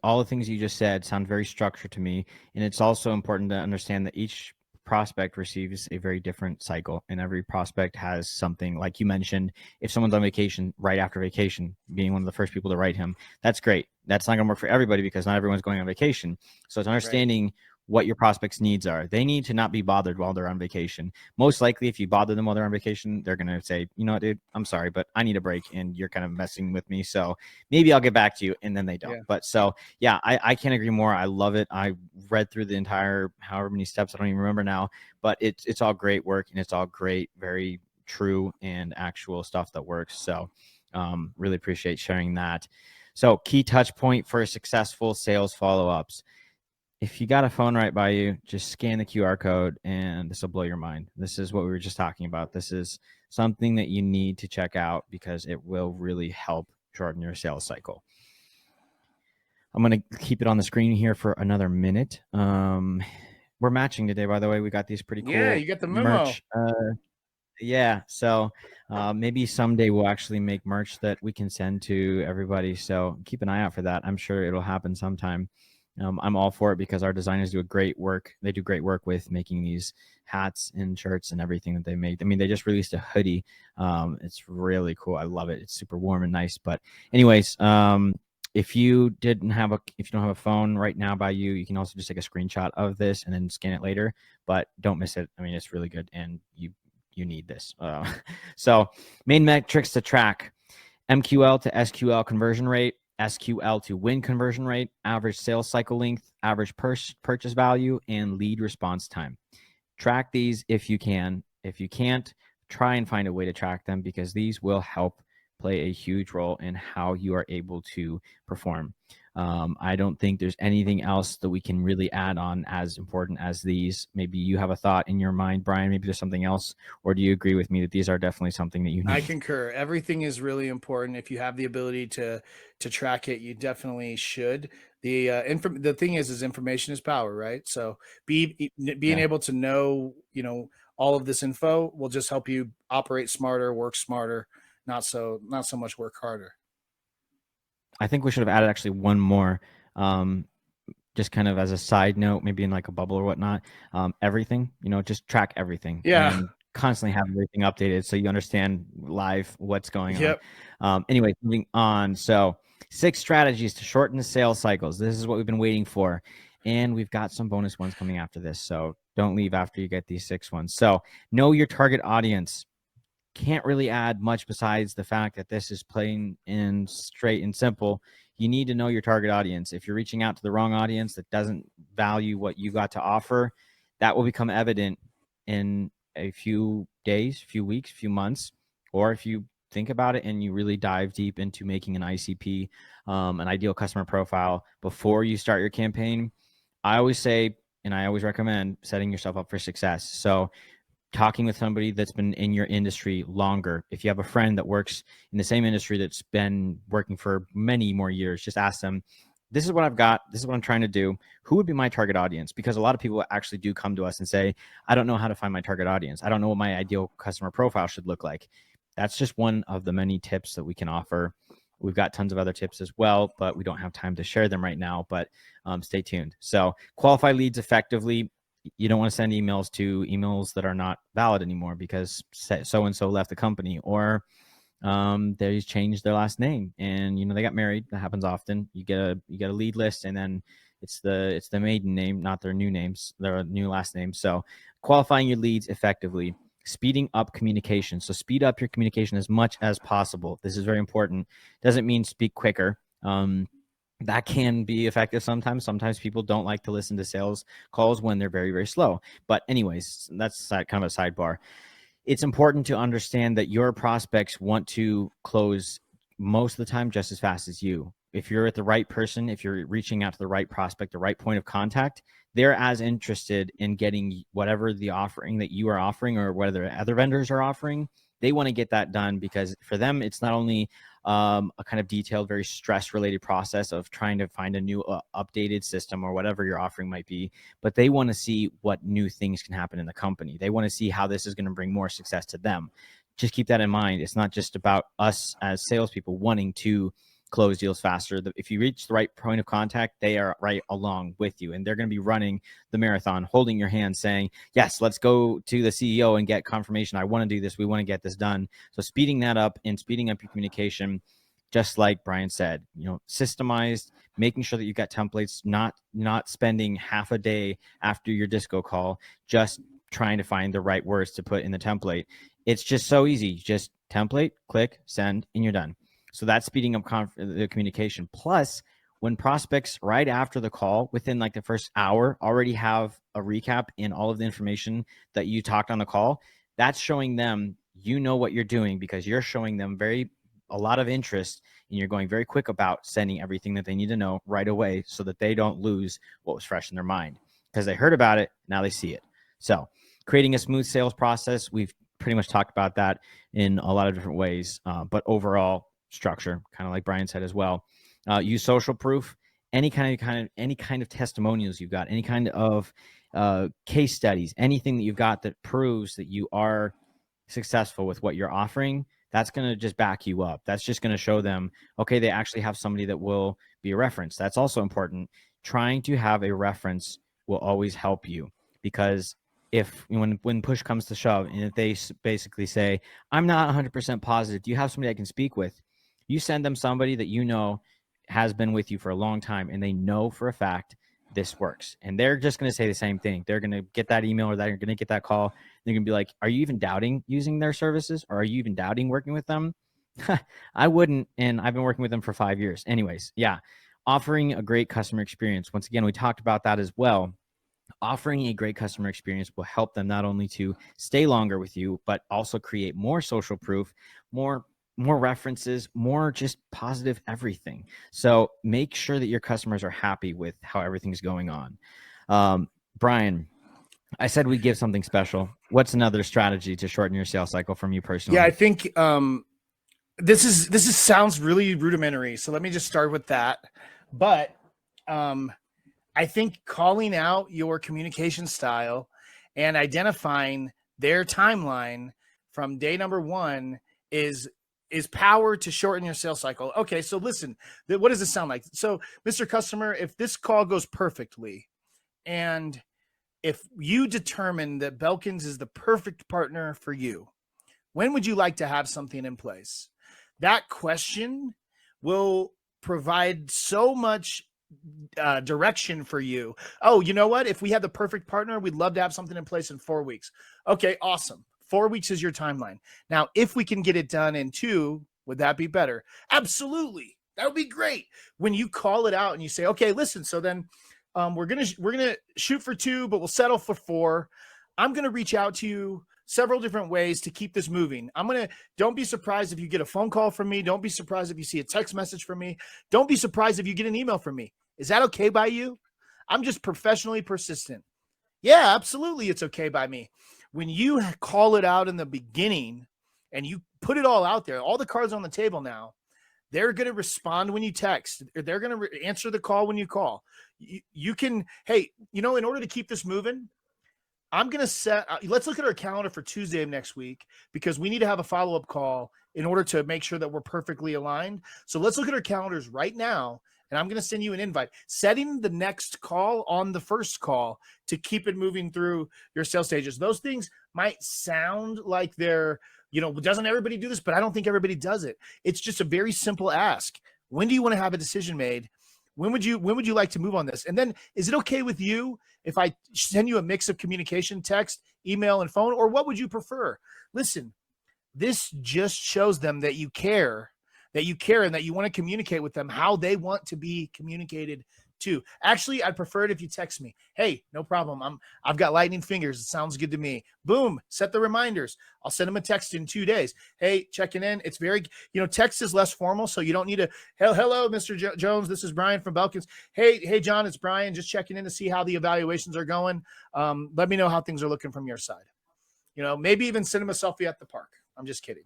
A: all the things you just said sound very structured to me. And it's also important to understand that each prospect receives a very different cycle, and every prospect has something. Like you mentioned, if someone's on vacation, right after vacation, being one of the first people to write him, that's great. That's not going to work for everybody because not everyone's going on vacation. So it's understanding what your prospects' needs are. They need to not be bothered while they're on vacation. Most likely, if you bother them while they're on vacation, they're going to say, you know what, dude, I'm sorry, but I need a break and you're kind of messing with me. So maybe I'll get back to you. And then they don't.
B: Yeah.
A: But so, yeah, I can't agree more. I love it. I read through the entire, however many steps, I don't even remember now, but it's all great work and it's all great, very true and actual stuff that works. So really appreciate sharing that. So key touch point for successful sales follow-ups. If you got a phone right by you, just scan the QR code and this will blow your mind. This is what we were just talking about. This is something that you need to check out because it will really help shorten your sales cycle. I'm going to keep it on the screen here for another minute. We're matching today, by the way. We got these pretty cool
B: Yeah, you got the memo.
A: merch. Yeah, so maybe someday we'll actually make merch that we can send to everybody. So keep an eye out for that. I'm sure it'll happen sometime. I'm all for it because our designers do great work. They do great work with making these hats and shirts and everything that they make. I mean, they just released a hoodie. It's really cool. I love it. It's super warm and nice. But anyways, if you don't have a phone right now by you, you can also just take a screenshot of this and then scan it later. But don't miss it. I mean, it's really good, and you need this. So main metrics to track: MQL to SQL conversion rate, SQL to win conversion rate, average sales cycle length, average purchase value, and lead response time. Track these if you can. If you can't, try and find a way to track them because these will help play a huge role in how you are able to perform. I don't think there's anything else that we can really add on as important as these. Maybe you have a thought in your mind, Brian. Maybe there's something else, or do you agree with me that these are definitely something that you need?
B: I concur. Everything is really important. If you have the ability to track it, you definitely should. The thing is information is power, right? So being able to know, all of this info will just help you operate smarter, work smarter, not so much work harder.
A: I think we should have added actually one more, just kind of as a side note, maybe in like a bubble or whatnot. Everything, just track everything.
B: Yeah.
A: And constantly have everything updated so you understand live what's going
B: Yep.
A: on. Anyway, moving on. So 6 strategies to shorten the sales cycles. This is what we've been waiting for. And we've got some bonus ones coming after this. So don't leave after you get these 6 ones. So know your target audience. Can't really add much besides the fact that this is plain and straight and simple. You need to know your target audience. If you're reaching out to the wrong audience that doesn't value what you got to offer, that will become evident in a few days, few weeks, few months, or if you think about it and you really dive deep into making an ICP, an ideal customer profile, before you start your campaign. I always say, and I always recommend setting yourself up for success. So talking with somebody that's been in your industry longer. If you have a friend that works in the same industry that's been working for many more years, just ask them, this is what I've got. This is what I'm trying to do. Who would be my target audience? Because a lot of people actually do come to us and say, I don't know how to find my target audience. I don't know what my ideal customer profile should look like. That's just one of the many tips that we can offer. We've got tons of other tips as well, but we don't have time to share them right now, but stay tuned. So qualify leads effectively. You don't want to send emails that are not valid anymore because so-and-so left the company, or they changed their last name and they got married. That happens often. You get a lead list and then it's the maiden name, not their new names, their new last name. So qualifying your leads effectively, speeding up communication. So speed up your communication as much as possible. This is very important. Doesn't mean speak quicker. That can be effective sometimes. Sometimes people don't like to listen to sales calls when they're very, very slow. But anyways, that's kind of a sidebar. It's important to understand that your prospects want to close most of the time just as fast as you. If you're at the right person, if you're reaching out to the right prospect, the right point of contact, they're as interested in getting whatever the offering that you are offering or whether other vendors are offering. They want to get that done because for them, it's not only a kind of detailed, very stress-related process of trying to find a new updated system or whatever your offering might be, but they want to see what new things can happen in the company. They want to see how this is going to bring more success to them. Just keep that in mind. It's not just about us as salespeople wanting to close deals faster. If you reach the right point of contact, they are right along with you, and they're going to be running the marathon, holding your hand, saying, yes, let's go to the CEO and get confirmation. I want to do this. We want to get this done. So speeding that up and speeding up your communication just like Brian said, systemized, making sure that you've got templates, not spending half a day after your disco call just trying to find the right words to put in the template. It's just so easy. Just template, click, send, and you're done. So that's speeding up the communication. Plus, when prospects right after the call, within like the first hour, already have a recap in all of the information that you talked on the call, that's showing them what you're doing, because you're showing them a lot of interest, and you're going very quick about sending everything that they need to know right away, so that they don't lose what was fresh in their mind, because they heard about it, now they see it. So creating a smooth sales process, we've pretty much talked about that in a lot of different ways, but overall structure, kind of like Brian said as well. Use social proof, any kind of testimonials you've got, any kind of case studies, anything that you've got that proves that you are successful with what you're offering. That's going to just back you up. That's just going to show them, okay, they actually have somebody that will be a reference. That's also important. Trying to have a reference will always help you, because when push comes to shove, and if they basically say, I'm not 100% positive, do you have somebody I can speak with? You send them somebody that has been with you for a long time, and they know for a fact this works. And they're just going to say the same thing. They're going to get that email, or they're going to get that call. They're going to be like, are you even doubting using their services? Or are you even doubting working with them? I wouldn't. And I've been working with them for 5 years. Anyways, yeah. Offering a great customer experience. Once again, we talked about that as well. Offering a great customer experience will help them not only to stay longer with you, but also create more social proof, more references, more just positive everything. So make sure that your customers are happy with how everything's going on. Brian, I said we'd give something special. What's another strategy to shorten your sales cycle from you personally?
B: Yeah, I think this sounds really rudimentary. So let me just start with that. But I think calling out your communication style and identifying their timeline from day number one is power to shorten your sales cycle. Okay, so listen, what does this sound like? So, Mr. Customer, if this call goes perfectly, and if you determine that Belkins is the perfect partner for you, when would you like to have something in place? That question will provide so much direction for you. Oh, you know what? If we had the perfect partner, we'd love to have something in place in 4 weeks. Okay, awesome. 4 weeks is your timeline. Now, if we can get it done in 2, would that be better? Absolutely. That would be great. When you call it out and you say, okay, listen, so then we're gonna shoot for 2, but we'll settle for 4. I'm gonna reach out to you several different ways to keep this moving. Don't be surprised if you get a phone call from me. Don't be surprised if you see a text message from me. Don't be surprised if you get an email from me. Is that okay by you? I'm just professionally persistent. Yeah, absolutely. It's okay by me. When you call it out in the beginning and you put it all out there, all the cards on the table now, they're going to respond when you text. They're going to answer the call when you call. You can, hey, in order to keep this moving, I'm going to let's look at our calendar for Tuesday of next week, because we need to have a follow-up call in order to make sure that we're perfectly aligned. So let's look at our calendars right now, and I'm going to send you an invite, setting the next call on the first call to keep it moving through your sales stages. Those things might sound like they're, doesn't everybody do this? But I don't think everybody does it. It's just a very simple ask. When do you want to have a decision made? When would you like to move on this? And then, is it okay with you if I send you a mix of communication, text, email, and phone, or what would you prefer? Listen, this just shows them that you care, and that you want to communicate with them how they want to be communicated to. Actually, I'd prefer it if you text me. Hey, no problem. I've got lightning fingers. It sounds good to me. Boom. Set the reminders. I'll send them a text in 2 days. Hey, checking in. It's very, text is less formal, so you don't need to, hello, Mr. Jones. This is Brian from Belkins. Hey, John, it's Brian. Just checking in to see how the evaluations are going. Let me know how things are looking from your side. Maybe even send them a selfie at the park. I'm just kidding.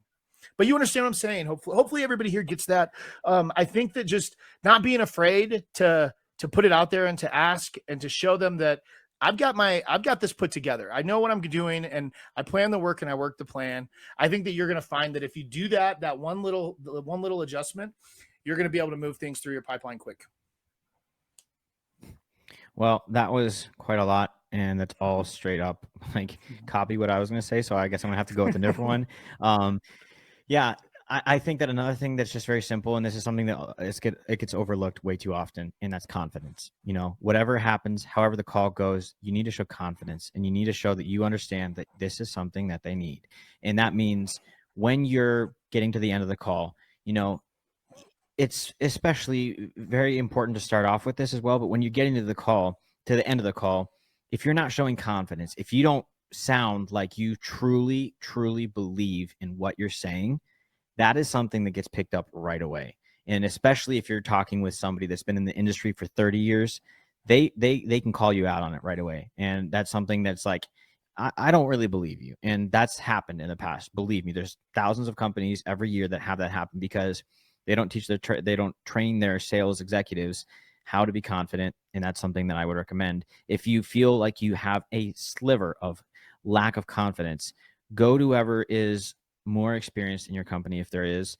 B: But you understand what I'm saying. Hopefully everybody here gets that. I think that just not being afraid to put it out there and to ask and to show them that I've got this put together. I know what I'm doing, and I plan the work and I work the plan. I think that you're going to find that if you do that one little adjustment, you're going to be able to move things through your pipeline quick.
A: Well, that was quite a lot, and that's all straight up copy what I was going to say. So I guess I'm going to have to go with a different one. Yeah, I think that another thing that's just very simple, and this is something that it gets overlooked way too often, and that's confidence. You know, whatever happens, however the call goes, you need to show confidence, and you need to show that you understand that this is something that they need. And that means when you're getting to the end of the call, you know, it's especially very important to start off with this as well. But when you're getting to the end of the call, if you're not showing confidence, if you don't sound like you truly, truly believe in what you're saying, that is something that gets picked up right away. And especially if you're talking with somebody that's been in the industry for 30 years, they can call you out on it right away. And that's something that's like, I don't really believe you. And that's happened in the past. Believe me, there's thousands of companies every year that have that happen because they don't teach they don't train their sales executives how to be confident. And that's something that I would recommend. If you feel like you have a sliver of lack of confidence, go to whoever is more experienced in your company. If there is,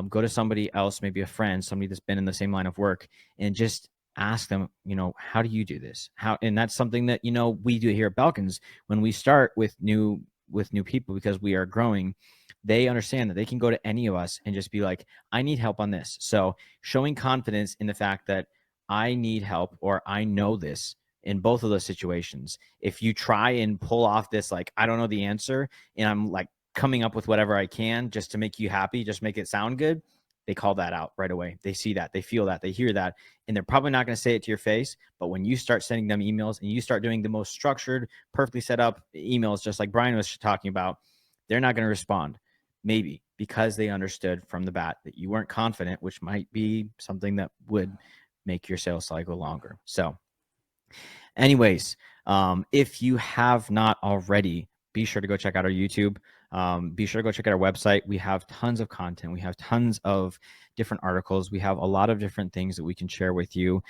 A: go to somebody else, maybe a friend, somebody that's been in the same line of work, and just ask them, you know, how do you do this? And that's something that, you know, we do here at Belkins when we start with new people, because we are growing. They understand that they can go to any of us and just be like, I need help on this. So showing confidence in the fact that I need help, or I know this, in both of those situations. If you try and pull off this, like, I don't know the answer, and I'm like coming up with whatever I can just to make you happy, just make it sound good, they call that out right away. They see that, they feel that, they hear that, and they're probably not going to say it to your face. But when you start sending them emails and you start doing the most structured, perfectly set up emails, just like Brian was talking about, they're not going to respond. Maybe because they understood from the bat that you weren't confident, which might be something that would make your sales cycle longer. So anyways, if you have not already, be sure to go check out our YouTube. Be sure to go check out our website. We have tons of content. We have tons of different articles. We have a lot of different things that we can share with you.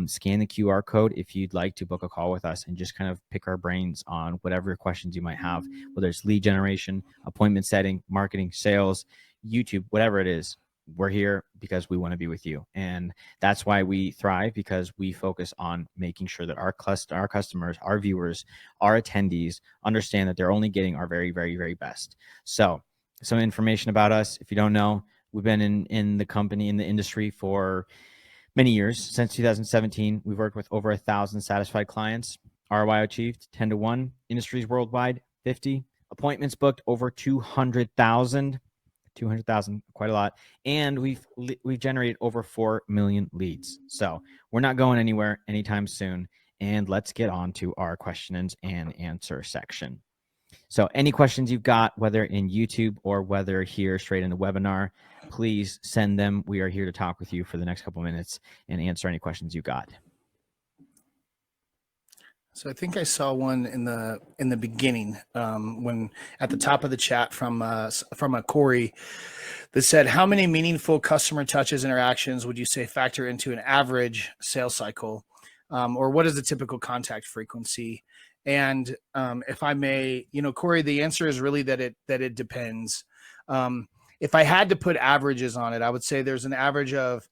A: Scan the QR code if you'd like to book a call with us and just kind of pick our brains on whatever questions you might have, whether it's lead generation, appointment setting, marketing, sales, YouTube, whatever it is. We're here because we want to be with you. And that's why we thrive, because we focus on making sure that our customers, our viewers, our attendees understand that they're only getting our very, very, very best. So some information about us, if you don't know, we've been in the company, in the industry for many years. Since 2017, we've worked with over 1,000 satisfied clients. ROI achieved 10 to 1. Industries worldwide, 50. Appointments booked over 200,000. 200,000, quite a lot. And we've generated over 4 million leads. So we're not going anywhere anytime soon. And let's get on to our questions and answer section. So any questions you've got, whether in YouTube or whether here straight in the webinar, please send them. We are here to talk with you for the next couple minutes and answer any questions you got.
B: So I think I saw one in the beginning, when at the top of the chat from a Corey that said, how many meaningful customer touches, interactions would you say factor into an average sales cycle, or what is the typical contact frequency? And if I may, you know, Corey, the answer is really that it depends. If I had to put averages on it, I would say there's an average of,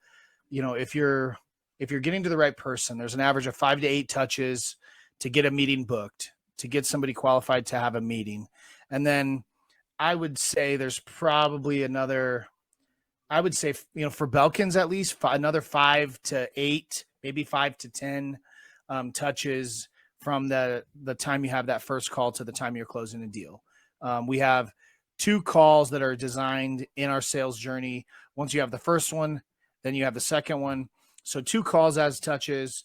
B: you know, if you're getting to the right person, there's an average of 5 to 8 touches to get a meeting booked, to get somebody qualified to have a meeting. And then I would say there's probably another, I would say, you know, for Belkins, at least another 5 to 8, maybe 5 to 10 touches from the time you have that first call to the time you're closing a deal. We have 2 calls that are designed in our sales journey. Once you have the first one, then you have the second one. So 2 calls as touches.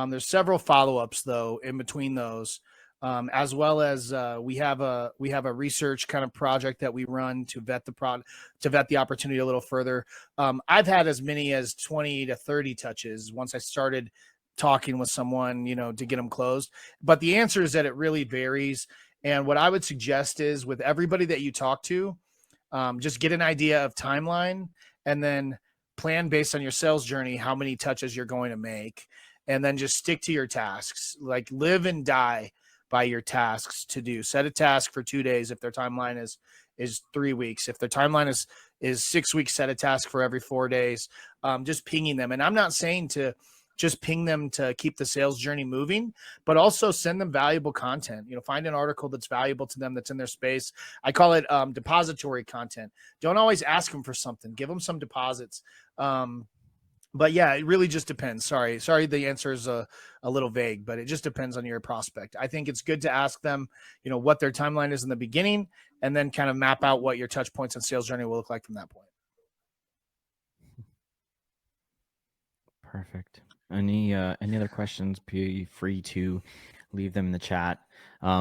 B: There's several follow-ups though in between those, as well as we have a research kind of project that we run to vet the opportunity a little further. I've had as many as 20 to 30 touches once I started talking with someone, you know, to get them closed. But the answer is that it really varies. And what I would suggest is, with everybody that you talk to, just get an idea of timeline, and then plan based on your sales journey how many touches you're going to make. And then just stick to your tasks, like live and die by your tasks to do. Set a task for 2 days. If their timeline is 3 weeks, if their timeline is 6 weeks, set a task for every 4 days. Just pinging them. And I'm not saying to just ping them to keep the sales journey moving, but also send them valuable content. Find an article that's valuable to them, that's in their space. I call it depository content. Don't always ask them for something. Give them some deposits. But yeah, it really just depends. Sorry, the answer is a little vague, but it just depends on your prospect. I think it's good to ask them, what their timeline is in the beginning, and then kind of map out what your touch points and sales journey will look like from that point.
A: Perfect. Any other questions? Be free to leave them in the chat.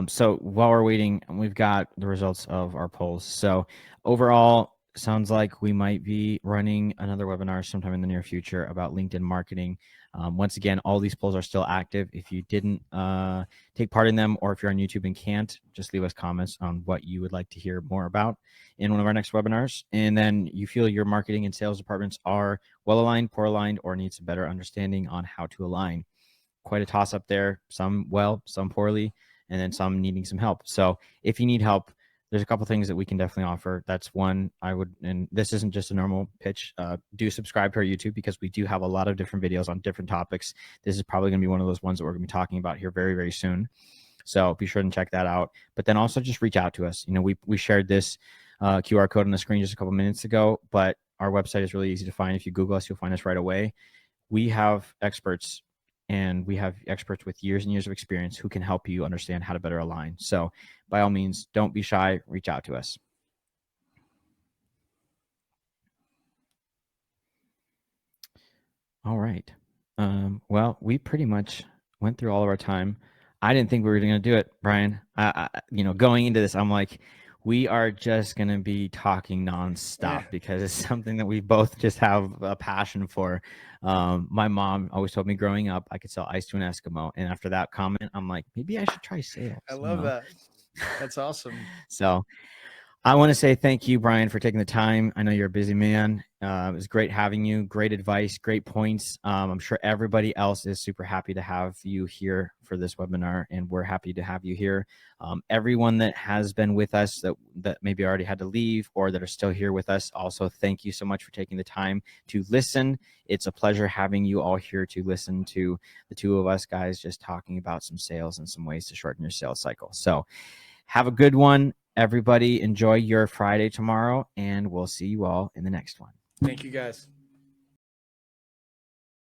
A: So while we're waiting, we've got the results of our polls. So overall, sounds like we might be running another webinar sometime in the near future about LinkedIn marketing. Once again, all these polls are still active. If you didn't take part in them, or if you're on YouTube and can't, just leave us comments on what you would like to hear more about in one of our next webinars. And then you feel your marketing and sales departments are well aligned, poor aligned, or needs a better understanding on how to align. Quite a toss up there. Some well, some poorly, and then some needing some help. So if you need help, there's a couple things that we can definitely offer. That's one I would, and this isn't just a normal pitch. Do subscribe to our YouTube, because we do have a lot of different videos on different topics. This is probably going to be one of those ones that we're going to be talking about here very, very soon. So be sure to check that out. But then also just reach out to us. We shared this QR code on the screen just a couple minutes ago, but our website is really easy to find. If you Google us, you'll find us right away. We have experts, and we have experts with years and years of experience who can help you understand how to better align. So by all means, don't be shy, reach out to us. All right. Well, we pretty much went through all of our time. I didn't think we were going to do it, Brian. Going into this, I'm like, we are just going to be talking nonstop because it's something that we both just have a passion for. My mom always told me growing up I could sell ice to an Eskimo. And after that comment, I'm like, maybe I should try sales.
B: I love that. That's awesome.
A: So I want to say thank you, Brian, for taking the time. I know you're a busy man. It was great having you. Great advice, great points. I'm sure everybody else is super happy to have you here for this webinar, and we're happy to have you here. Everyone that has been with us that maybe already had to leave or that are still here with us, also thank you so much for taking the time to listen. It's a pleasure having you all here to listen to the two of us guys just talking about some sales and some ways to shorten your sales cycle. So have a good one. Everybody enjoy your Friday tomorrow, and we'll see you all in the next one.
B: Thank you, guys.